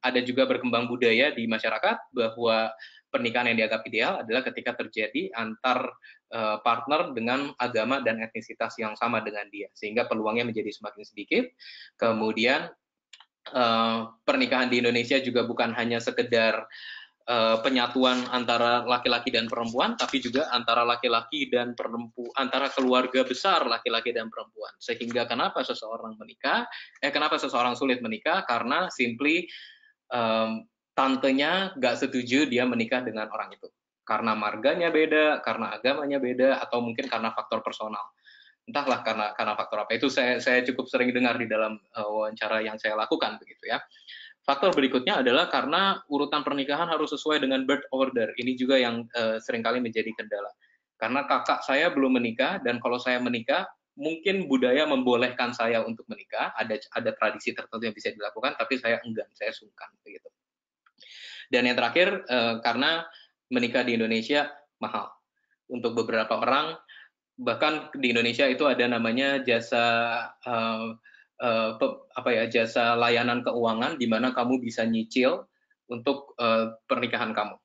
ada juga berkembang budaya di masyarakat bahwa pernikahan yang dianggap ideal adalah ketika terjadi antar partner dengan agama dan etnisitas yang sama dengan dia, sehingga peluangnya menjadi semakin sedikit. Kemudian pernikahan di Indonesia juga bukan hanya sekedar penyatuan antara laki-laki dan perempuan, tapi juga antara laki-laki dan perempuan, antara keluarga besar laki-laki dan perempuan. Sehingga kenapa seseorang sulit menikah? Karena simply tantenya nggak setuju dia menikah dengan orang itu. Karena marganya beda, karena agamanya beda, atau mungkin karena faktor personal. Entahlah karena faktor apa. Itu saya cukup sering dengar di dalam wawancara yang saya lakukan begitu ya. Faktor berikutnya adalah karena urutan pernikahan harus sesuai dengan birth order. Ini juga yang seringkali menjadi kendala. Karena kakak saya belum menikah, dan kalau saya menikah, mungkin budaya membolehkan saya untuk menikah. Ada tradisi tertentu yang bisa dilakukan, tapi saya enggan, saya sungkan begitu. Dan yang terakhir, karena menikah di Indonesia mahal. Untuk beberapa orang, bahkan di Indonesia itu ada namanya jasa jasa layanan keuangan, di mana kamu bisa nyicil untuk pernikahan kamu.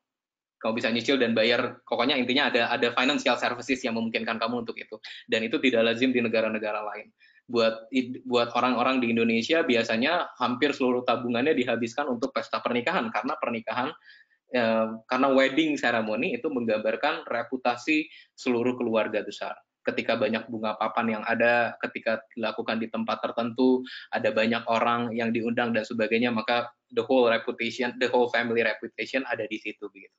Kamu bisa nyicil dan bayar, pokoknya intinya ada financial services yang memungkinkan kamu untuk itu. Dan itu tidak lazim di negara-negara lain. Buat orang-orang di Indonesia biasanya hampir seluruh tabungannya dihabiskan untuk pesta pernikahan, karena wedding ceremony itu menggambarkan reputasi seluruh keluarga besar. Ketika banyak bunga papan yang ada, ketika dilakukan di tempat tertentu, ada banyak orang yang diundang dan sebagainya, maka the whole family reputation ada di situ begitu.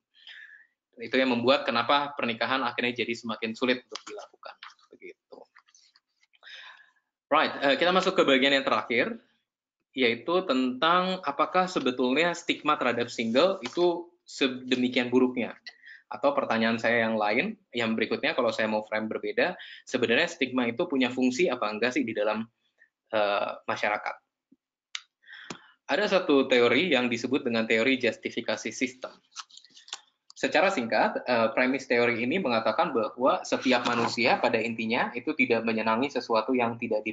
Itu yang membuat kenapa pernikahan akhirnya jadi semakin sulit untuk dilakukan begitu. Right, kita masuk ke bagian yang terakhir, yaitu tentang apakah sebetulnya stigma terhadap single itu sedemikian buruknya. Atau pertanyaan saya yang lain, yang berikutnya kalau saya mau frame berbeda, sebenarnya stigma itu punya fungsi apa enggak sih di dalam masyarakat? Ada satu teori yang disebut dengan teori justifikasi sistem. Secara singkat, premis teori ini mengatakan bahwa setiap manusia pada intinya itu tidak menyenangi sesuatu yang tidak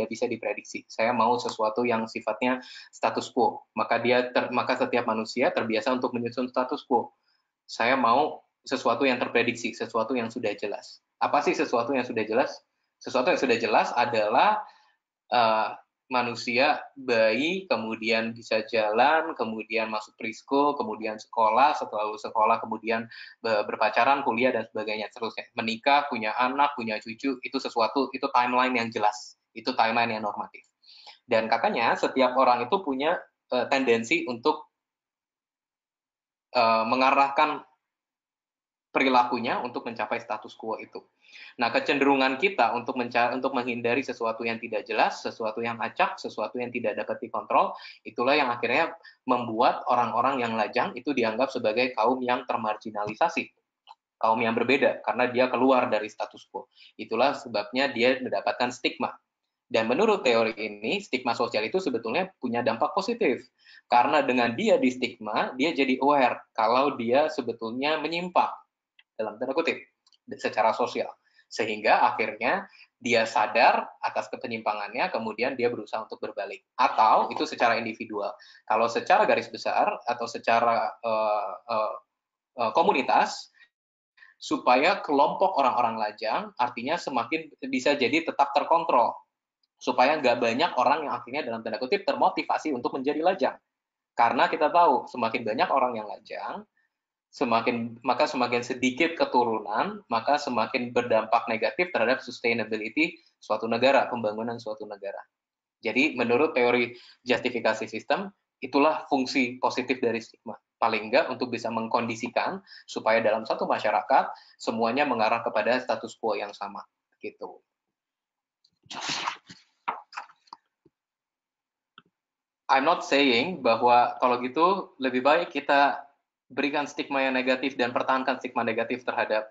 bisa diprediksi. Saya mau sesuatu yang sifatnya status quo, maka setiap manusia terbiasa untuk menyusun status quo. Saya mau sesuatu yang terprediksi, sesuatu yang sudah jelas. Apa sih sesuatu yang sudah jelas? Sesuatu yang sudah jelas adalah manusia bayi, kemudian bisa jalan, kemudian masuk preschool, kemudian sekolah, setelah lulus sekolah, kemudian berpacaran, kuliah, dan sebagainya. Seterusnya, menikah, punya anak, punya cucu, itu timeline yang jelas. Itu timeline yang normatif. Dan katanya setiap orang itu punya tendensi untuk mengarahkan perilakunya untuk mencapai status quo itu. Nah, kecenderungan kita untuk menghindari sesuatu yang tidak jelas, sesuatu yang acak, sesuatu yang tidak dapat dikontrol, itulah yang akhirnya membuat orang-orang yang lajang itu dianggap sebagai kaum yang termarginalisasi, kaum yang berbeda, karena dia keluar dari status quo. Itulah sebabnya dia mendapatkan stigma. Dan menurut teori ini, stigma sosial itu sebetulnya punya dampak positif. Karena dengan dia di stigma, dia jadi aware kalau dia sebetulnya menyimpang, dalam tanda kutip, secara sosial. Sehingga akhirnya dia sadar atas kepenyimpangannya, kemudian dia berusaha untuk berbalik. Atau itu secara individual. Kalau secara garis besar atau secara komunitas, supaya kelompok orang-orang lajang artinya semakin bisa jadi tetap terkontrol. Supaya nggak banyak orang yang akhirnya dalam tanda kutip termotivasi untuk menjadi lajang. Karena kita tahu semakin banyak orang yang lajang, semakin sedikit keturunan, maka semakin berdampak negatif terhadap sustainability suatu negara, pembangunan suatu negara. Jadi menurut teori justifikasi sistem, itulah fungsi positif dari stigma. Paling enggak untuk bisa mengkondisikan supaya dalam satu masyarakat semuanya mengarah kepada status quo yang sama. Gitu. I'm not saying bahwa kalau gitu lebih baik kita berikan stigma yang negatif dan pertahankan stigma negatif terhadap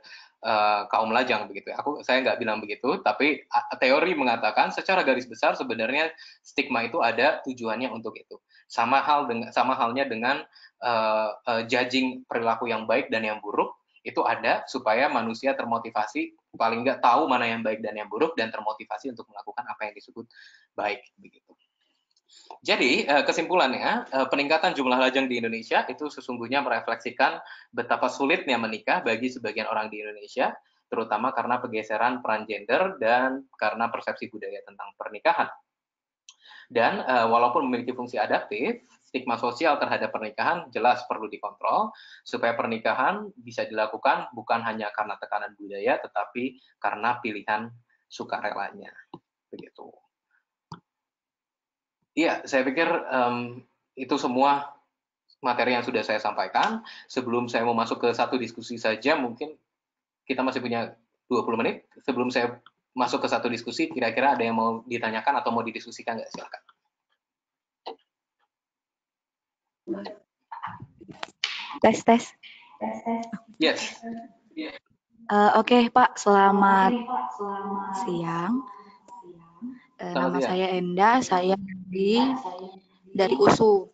kaum lajang begitu ya. Saya nggak bilang begitu, tapi teori mengatakan secara garis besar sebenarnya stigma itu ada tujuannya untuk itu. Sama halnya dengan judging perilaku yang baik dan yang buruk itu ada supaya manusia termotivasi, paling nggak tahu mana yang baik dan yang buruk dan termotivasi untuk melakukan apa yang disebut baik begitu. Jadi kesimpulannya, peningkatan jumlah lajang di Indonesia itu sesungguhnya merefleksikan betapa sulitnya menikah bagi sebagian orang di Indonesia, terutama karena pergeseran peran gender dan karena persepsi budaya tentang pernikahan. Dan walaupun memiliki fungsi adaptif, stigma sosial terhadap pernikahan jelas perlu dikontrol supaya pernikahan bisa dilakukan bukan hanya karena tekanan budaya, tetapi karena pilihan sukarelanya. Begitu. Iya, saya pikir itu semua materi yang sudah saya sampaikan. Sebelum saya mau masuk ke satu diskusi saja, mungkin kita masih punya 20 menit. Sebelum saya masuk ke satu diskusi, kira-kira ada yang mau ditanyakan atau mau didiskusikan nggak? Silakan. Tes. Yes. Oke, Pak. Selamat siang. Nama saya Enda, saya dari USU.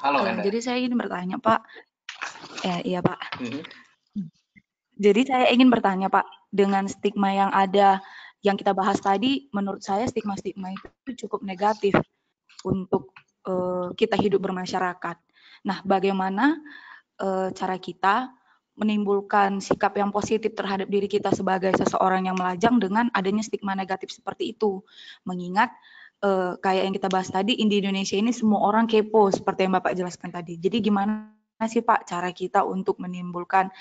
Halo Enda. Jadi saya ingin bertanya, Pak. Iya, Pak. Jadi saya ingin bertanya, Pak, dengan stigma yang ada, yang kita bahas tadi, menurut saya stigma-stigma itu cukup negatif untuk kita hidup bermasyarakat. Nah, bagaimana cara kita menimbulkan sikap yang positif terhadap diri kita sebagai seseorang yang melajang dengan adanya stigma negatif seperti itu. Mengingat kayak yang kita bahas tadi, di Indonesia ini semua orang kepo seperti yang Bapak jelaskan tadi. Jadi gimana sih Pak cara kita untuk menimbulkan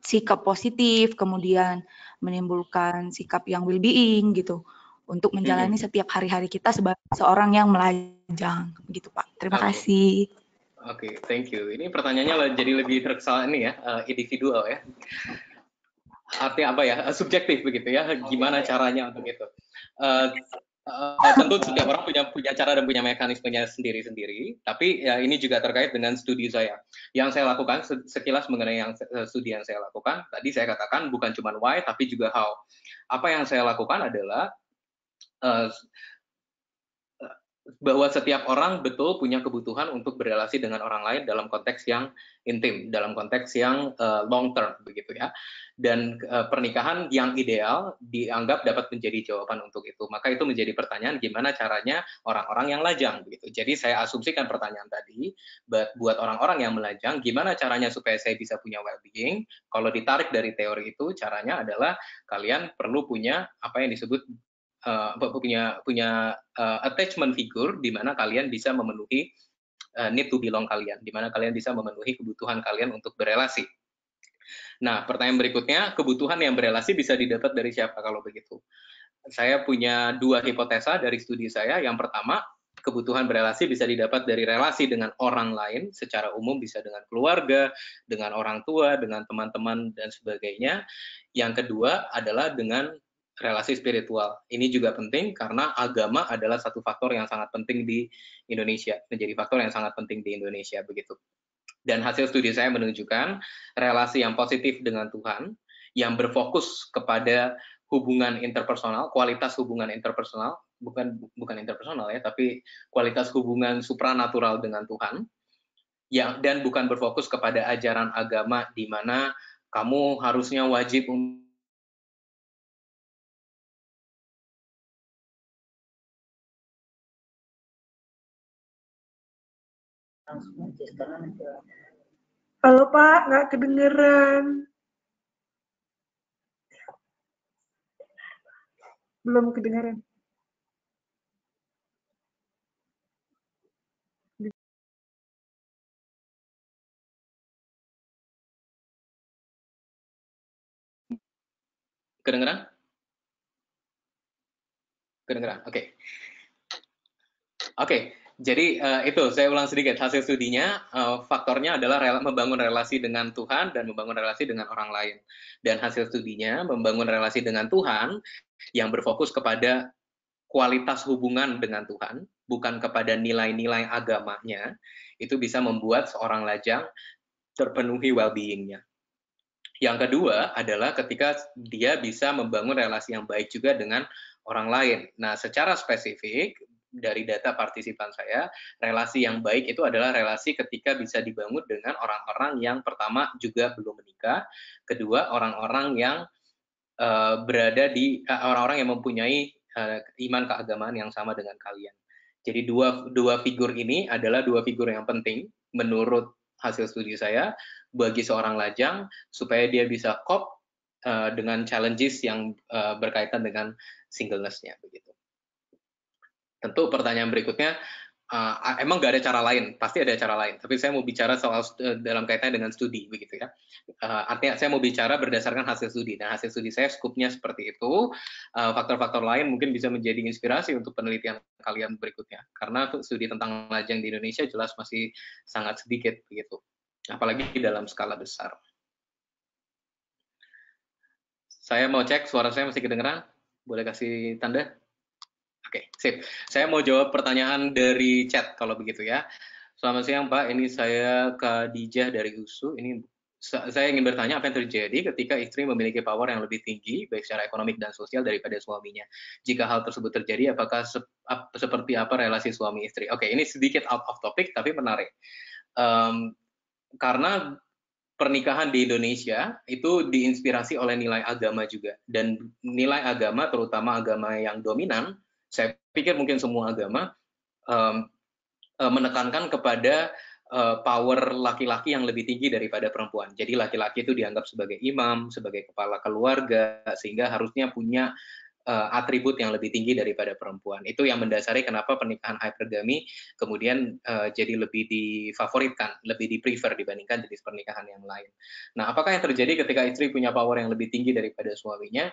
sikap positif, kemudian menimbulkan sikap yang well-being gitu untuk menjalani setiap hari-hari kita sebagai seorang yang melajang begitu Pak. Terima kasih. Oke, thank you. Ini pertanyaannya jadi lebih terkesan ini ya, individual ya. Artinya apa ya? Subjektif begitu ya. Gimana caranya untuk itu? Tentu setiap orang punya cara dan punya mekanismenya sendiri-sendiri. Tapi ya ini juga terkait dengan studi saya. Yang saya lakukan sekilas mengenai studi yang saya lakukan. Tadi saya katakan bukan cuma why, tapi juga how. Apa yang saya lakukan adalah bahwa setiap orang betul punya kebutuhan untuk berrelasi dengan orang lain dalam konteks yang intim, dalam konteks yang long term begitu ya. Dan pernikahan yang ideal dianggap dapat menjadi jawaban untuk itu. Maka itu menjadi pertanyaan gimana caranya orang-orang yang lajang begitu. Jadi saya asumsikan pertanyaan tadi buat orang-orang yang melajang gimana caranya supaya saya bisa punya well-being. Kalau ditarik dari teori itu caranya adalah kalian perlu punya apa yang disebut punya attachment figure di mana kalian bisa memenuhi need to belong kalian, di mana kalian bisa memenuhi kebutuhan kalian untuk berelasi. Nah, pertanyaan berikutnya, kebutuhan yang berelasi bisa didapat dari siapa kalau begitu? Saya punya dua hipotesa dari studi saya. Yang pertama, kebutuhan berelasi bisa didapat dari relasi dengan orang lain, secara umum bisa dengan keluarga, dengan orang tua, dengan teman-teman, dan sebagainya. Yang kedua adalah dengan relasi spiritual. Ini juga penting karena agama adalah satu faktor yang sangat penting di Indonesia, menjadi faktor yang sangat penting di Indonesia begitu. Dan hasil studi saya menunjukkan relasi yang positif dengan Tuhan, yang berfokus kepada hubungan interpersonal, kualitas hubungan interpersonal, bukan interpersonal ya, tapi kualitas hubungan supranatural dengan Tuhan, dan bukan berfokus kepada ajaran agama di mana kamu harusnya wajib Halo Pak, nggak kedengeran. Belum kedengeran. Kedengeran? Kedengeran. Oke. Oke. Jadi itu saya ulang sedikit hasil studinya, faktornya adalah membangun relasi dengan Tuhan dan membangun relasi dengan orang lain. Dan hasil studinya membangun relasi dengan Tuhan yang berfokus kepada kualitas hubungan dengan Tuhan, bukan kepada nilai-nilai agamanya, itu bisa membuat seorang lajang terpenuhi well-being-nya. Yang kedua adalah ketika dia bisa membangun relasi yang baik juga dengan orang lain. Nah, secara spesifik, dari data partisipan saya, relasi yang baik itu adalah relasi ketika bisa dibangun dengan orang-orang yang pertama juga belum menikah, kedua orang-orang yang berada di orang-orang yang mempunyai iman keagamaan yang sama dengan kalian. Jadi dua figur ini adalah dua figur yang penting menurut hasil studi saya bagi seorang lajang supaya dia bisa cope dengan challenges yang berkaitan dengan singleness-nya begitu. Tentu pertanyaan berikutnya, emang nggak ada cara lain? Pasti ada cara lain. Tapi saya mau bicara soal dalam kaitannya dengan studi, begitu ya. Artinya saya mau bicara berdasarkan hasil studi. Nah, hasil studi saya skupnya seperti itu. Faktor-faktor lain mungkin bisa menjadi inspirasi untuk penelitian kalian berikutnya. Karena studi tentang lajang di Indonesia jelas masih sangat sedikit, begitu. Apalagi dalam skala besar. Saya mau cek suara saya masih kedengeran. Boleh kasih tanda? Oke, sip. Saya mau jawab pertanyaan dari chat kalau begitu ya. Selamat siang Pak, ini saya Khadijah dari USU. Ini saya ingin bertanya apa yang terjadi ketika istri memiliki power yang lebih tinggi baik secara ekonomik dan sosial daripada suaminya. Jika hal tersebut terjadi, apakah seperti apa relasi suami istri? Oke, ini sedikit out of topic tapi menarik. Karena pernikahan di Indonesia itu diinspirasi oleh nilai agama juga, dan nilai agama terutama agama yang dominan, saya pikir mungkin semua agama menekankan kepada power laki-laki yang lebih tinggi daripada perempuan. Jadi laki-laki itu dianggap sebagai imam, sebagai kepala keluarga, sehingga harusnya punya atribut yang lebih tinggi daripada perempuan. Itu yang mendasari kenapa pernikahan hypergamy kemudian jadi lebih difavoritkan, lebih di-prefer dibandingkan jenis pernikahan yang lain. Nah, apakah yang terjadi ketika istri punya power yang lebih tinggi daripada suaminya?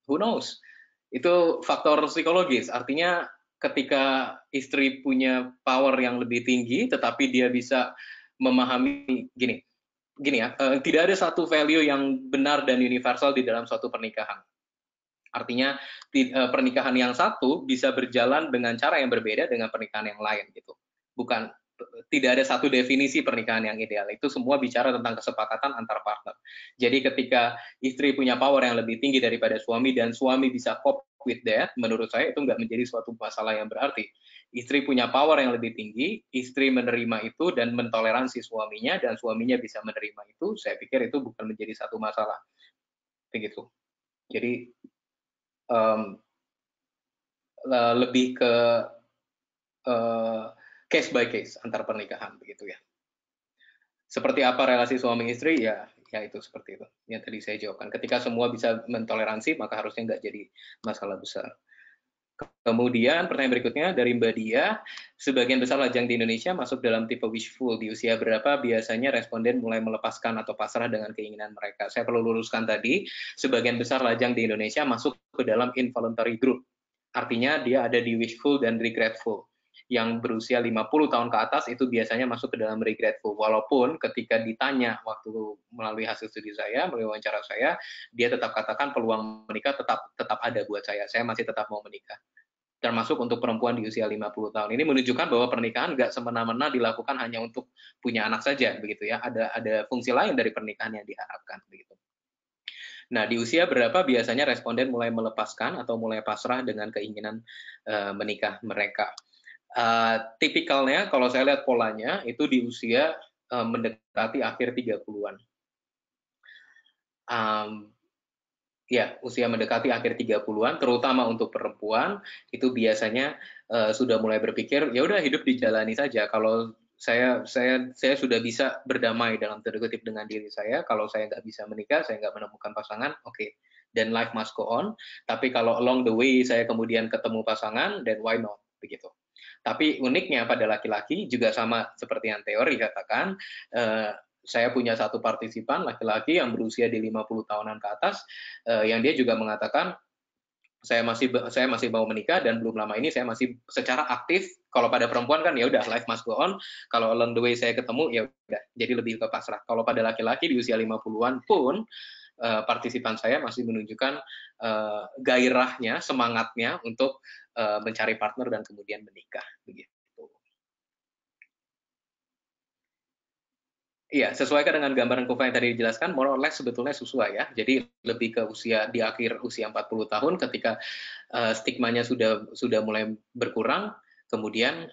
Who knows? Itu faktor psikologis, artinya ketika istri punya power yang lebih tinggi, tetapi dia bisa memahami gini ya, tidak ada satu value yang benar dan universal di dalam suatu pernikahan. Artinya pernikahan yang satu bisa berjalan dengan cara yang berbeda dengan pernikahan yang lain gitu. Tidak ada satu definisi pernikahan yang ideal. Itu semua bicara tentang kesepakatan antar partner. Jadi ketika istri punya power yang lebih tinggi daripada suami dan suami bisa cope with that, menurut saya itu nggak menjadi suatu masalah yang berarti. Istri punya power yang lebih tinggi, istri menerima itu dan mentoleransi suaminya, dan suaminya bisa menerima itu, saya pikir itu bukan menjadi satu masalah. Begitu. Jadi lebih ke case by case antar pernikahan begitu ya. Seperti apa relasi suami istri ya itu seperti itu yang tadi saya jawabkan. Ketika semua bisa mentoleransi maka harusnya nggak jadi masalah besar. Kemudian pertanyaan berikutnya dari Mbak Dia, sebagian besar lajang di Indonesia masuk dalam tipe wishful. Di usia berapa biasanya responden mulai melepaskan atau pasrah dengan keinginan mereka? Saya perlu luruskan tadi, sebagian besar lajang di Indonesia masuk ke dalam involuntary group. Artinya dia ada di wishful dan regretful. Yang berusia 50 tahun ke atas itu biasanya masuk ke dalam regretful. Walaupun ketika ditanya waktu melalui hasil studi saya, melalui wawancara saya, dia tetap katakan peluang menikah tetap ada buat saya. Saya masih tetap mau menikah. Termasuk untuk perempuan di usia 50 tahun. Ini menunjukkan bahwa pernikahan nggak semena-mena dilakukan hanya untuk punya anak saja, begitu ya. Ada fungsi lain dari pernikahan yang diharapkan, begitu. Nah, di usia berapa biasanya responden mulai melepaskan atau mulai pasrah dengan keinginan menikah mereka? Tipikalnya kalau saya lihat polanya itu di usia mendekati akhir 30-an. Ya, usia mendekati akhir 30-an, terutama untuk perempuan, itu biasanya sudah mulai berpikir, ya udah hidup dijalani saja. Kalau saya sudah bisa berdamai dalam tanda kutip dengan diri saya, kalau saya nggak bisa menikah, saya nggak menemukan pasangan, oke. Dan life must go on. Tapi kalau along the way saya kemudian ketemu pasangan, then why not? Begitu. Tapi uniknya pada laki-laki juga sama seperti yang teori katakan, saya punya satu partisipan laki-laki yang berusia di 50 tahunan ke atas, yang dia juga mengatakan, saya masih mau menikah dan belum lama ini saya masih secara aktif. Kalau pada perempuan kan ya udah life must go on. Kalau along the way saya ketemu ya udah jadi lebih ke pasrah. Kalau pada laki-laki di usia 50-an pun partisipan saya masih menunjukkan gairahnya, semangatnya untuk mencari partner dan kemudian menikah begitu. Iya, sesuaikan dengan gambaran Kufa yang tadi dijelaskan, more or less sebetulnya sesuai ya. Jadi lebih ke usia di akhir usia 40 tahun ketika stigmanya sudah mulai berkurang, kemudian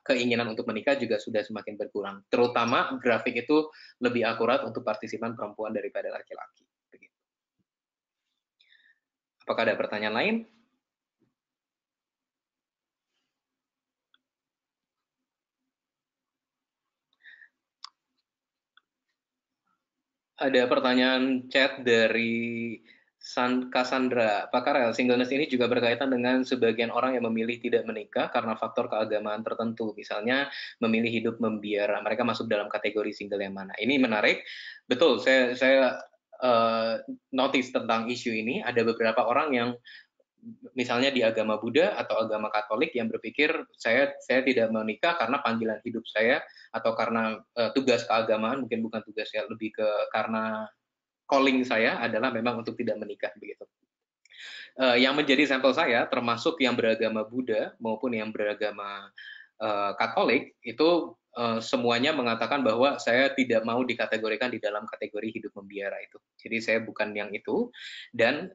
keinginan untuk menikah juga sudah semakin berkurang. Terutama grafik itu lebih akurat untuk partisipan perempuan daripada laki-laki. Apakah ada pertanyaan lain? Ada pertanyaan chat dari Cassandra. Pak Karel, singleness ini juga berkaitan dengan sebagian orang yang memilih tidak menikah karena faktor keagamaan tertentu. Misalnya memilih hidup membiara. Mereka masuk dalam kategori single yang mana? Ini menarik. Betul, saya notice tentang isu ini. Ada beberapa orang yang misalnya di agama Buddha atau agama Katolik yang berpikir saya tidak menikah karena panggilan hidup saya atau karena tugas keagamaan, mungkin bukan tugas ya, lebih ke karena calling saya adalah memang untuk tidak menikah begitu. Yang menjadi sampel saya termasuk yang beragama Buddha maupun yang beragama Katolik itu semuanya mengatakan bahwa saya tidak mau dikategorikan di dalam kategori hidup membiara itu. Jadi saya bukan yang itu. Dan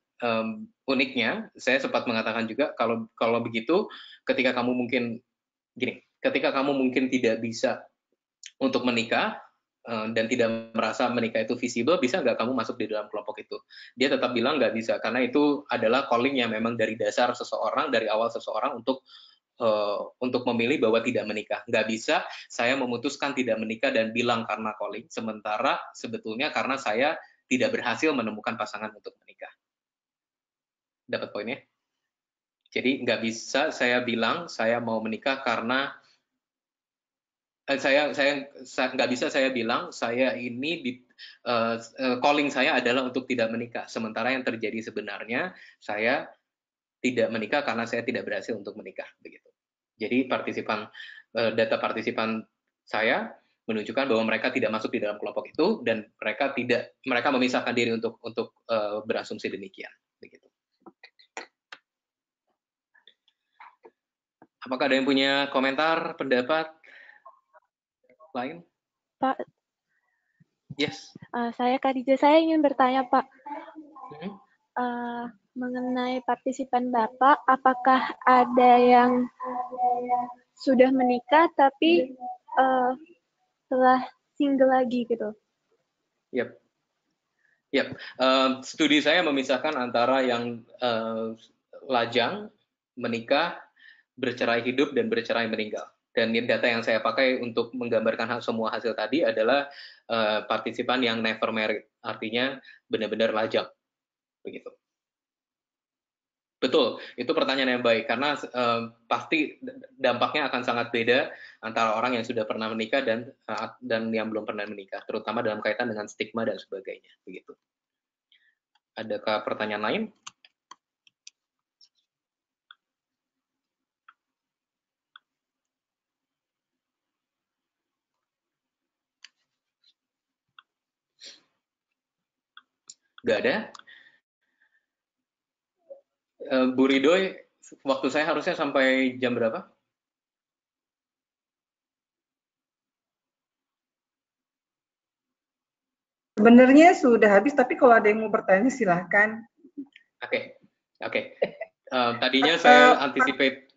uniknya saya sempat mengatakan juga kalau begitu ketika kamu mungkin tidak bisa untuk menikah dan tidak merasa menikah itu visible, bisa nggak kamu masuk di dalam kelompok itu? Dia tetap bilang nggak bisa karena itu adalah calling yang memang dari dasar seseorang, dari awal seseorang untuk memilih bahwa tidak menikah. Nggak bisa saya memutuskan tidak menikah dan bilang karena calling, sementara sebetulnya karena saya tidak berhasil menemukan pasangan untuk menikah. Dapat poinnya? Jadi nggak bisa saya bilang saya mau menikah karena saya nggak bisa saya bilang saya ini calling saya adalah untuk tidak menikah. Sementara yang terjadi sebenarnya saya tidak menikah karena saya tidak berhasil untuk menikah begitu. Jadi data partisipan saya menunjukkan bahwa mereka tidak masuk di dalam kelompok itu dan mereka memisahkan diri untuk berasumsi demikian begitu. Apakah ada yang punya komentar, pendapat lain? Pak. Yes. Saya Khadijah, saya ingin bertanya Pak. Mengenai partisipan Bapak, apakah ada yang sudah menikah tapi telah single lagi gitu? Yap. Studi saya memisahkan antara yang lajang, menikah, bercerai hidup, dan bercerai meninggal. Dan data yang saya pakai untuk menggambarkan semua hasil tadi adalah partisipan yang never married, artinya benar-benar lajang. Begitu. Betul, itu pertanyaan yang baik karena pasti dampaknya akan sangat beda antara orang yang sudah pernah menikah dan yang belum pernah menikah, terutama dalam kaitan dengan stigma dan sebagainya. Begitu. Adakah pertanyaan lain? Nggak ada? Bu Ridoy, waktu saya harusnya sampai jam berapa? Sebenarnya sudah habis, tapi kalau ada yang mau bertanya silahkan. Oke. Tadinya saya anticipate.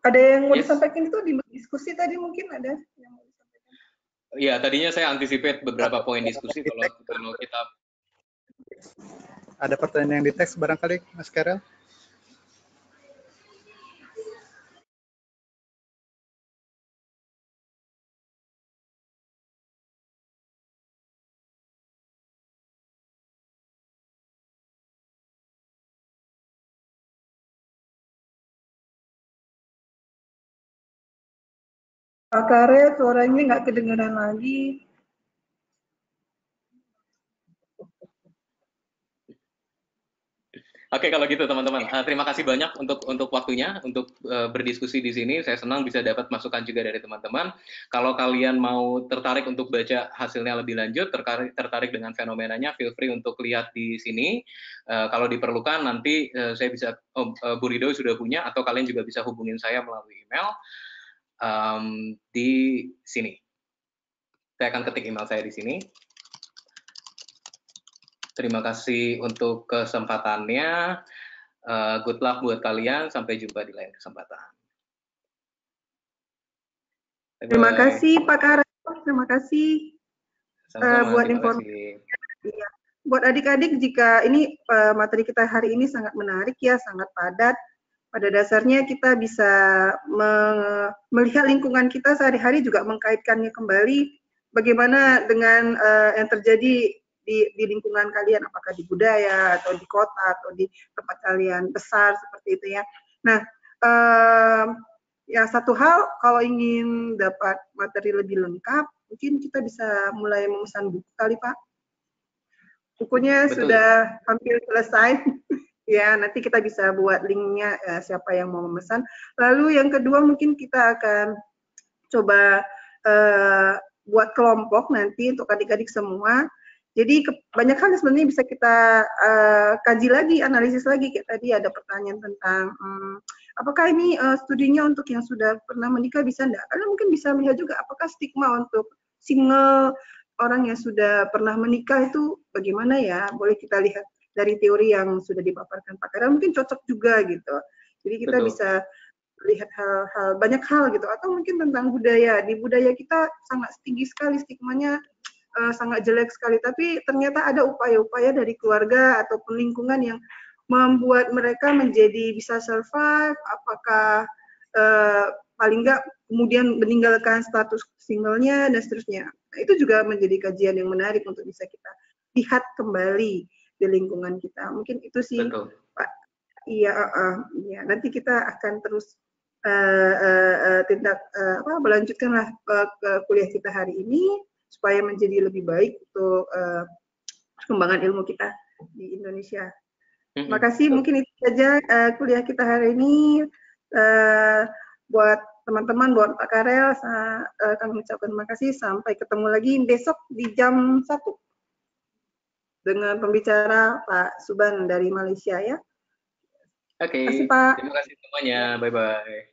Ada yang mau disampaikan itu di diskusi tadi mungkin ada yang mau disampaikan? Iya, tadinya saya anticipate beberapa poin diskusi kalau kita. Ada pertanyaan yang di teks barangkali, Mas Karel? Pak Karet, suaranya nggak kedengeran lagi. Oke, kalau gitu teman-teman, terima kasih banyak untuk waktunya, untuk berdiskusi di sini. Saya senang bisa dapat masukan juga dari teman-teman. Kalau kalian mau tertarik untuk baca hasilnya lebih lanjut, tertarik dengan fenomenanya, feel free untuk lihat di sini. Kalau diperlukan nanti saya bisa, Bu Rido sudah punya, atau kalian juga bisa hubungin saya melalui email di sini. Saya akan ketik email saya di sini. Terima kasih untuk kesempatannya. Good luck buat kalian. Sampai jumpa di lain kesempatan. Bye-bye. Terima kasih Pak Karet. Terima kasih buat informasi. Ya. Buat adik-adik, jika ini materi kita hari ini sangat menarik ya, sangat padat. Pada dasarnya kita bisa melihat lingkungan kita sehari-hari, juga mengkaitkannya kembali bagaimana dengan yang terjadi di lingkungan kalian, apakah di budaya atau di kota atau di tempat kalian besar seperti itu ya. Nah, ya satu hal, kalau ingin dapat materi lebih lengkap, mungkin kita bisa mulai memesan buku kali Pak. Bukunya betul, sudah hampir selesai. Ya, nanti kita bisa buat linknya siapa yang mau memesan. Lalu yang kedua mungkin kita akan coba buat kelompok nanti untuk adik-adik semua. Jadi banyak hal sebenarnya bisa kita kaji lagi, analisis lagi. Kayak tadi ada pertanyaan tentang apakah ini studinya untuk yang sudah pernah menikah bisa enggak? Karena mungkin bisa melihat juga apakah stigma untuk single, orang yang sudah pernah menikah itu bagaimana ya? Boleh kita lihat dari teori yang sudah dipaparkan Pak Karet, mungkin cocok juga gitu. Jadi kita bisa lihat hal-hal, banyak hal gitu. Atau mungkin tentang budaya. Di budaya kita sangat tinggi sekali stigmanya, sangat jelek sekali, tapi ternyata ada upaya-upaya dari keluarga ataupun lingkungan yang membuat mereka menjadi bisa survive, apakah paling enggak kemudian meninggalkan status singlenya dan seterusnya. Nah, itu juga menjadi kajian yang menarik untuk bisa kita lihat kembali di lingkungan kita. Mungkin itu sih, betul, Pak. Iya, ya. Nanti kita akan terus melanjutkanlah ke kuliah kita hari ini supaya menjadi lebih baik untuk perkembangan ilmu kita di Indonesia. Terima kasih. Mungkin itu saja kuliah kita hari ini. Buat teman-teman, buat Pak Karel, kami ucapkan terima kasih. Sampai ketemu lagi besok di jam 1 dengan pembicara Pak Suban dari Malaysia ya. Oke, terima kasih semuanya. Bye-bye.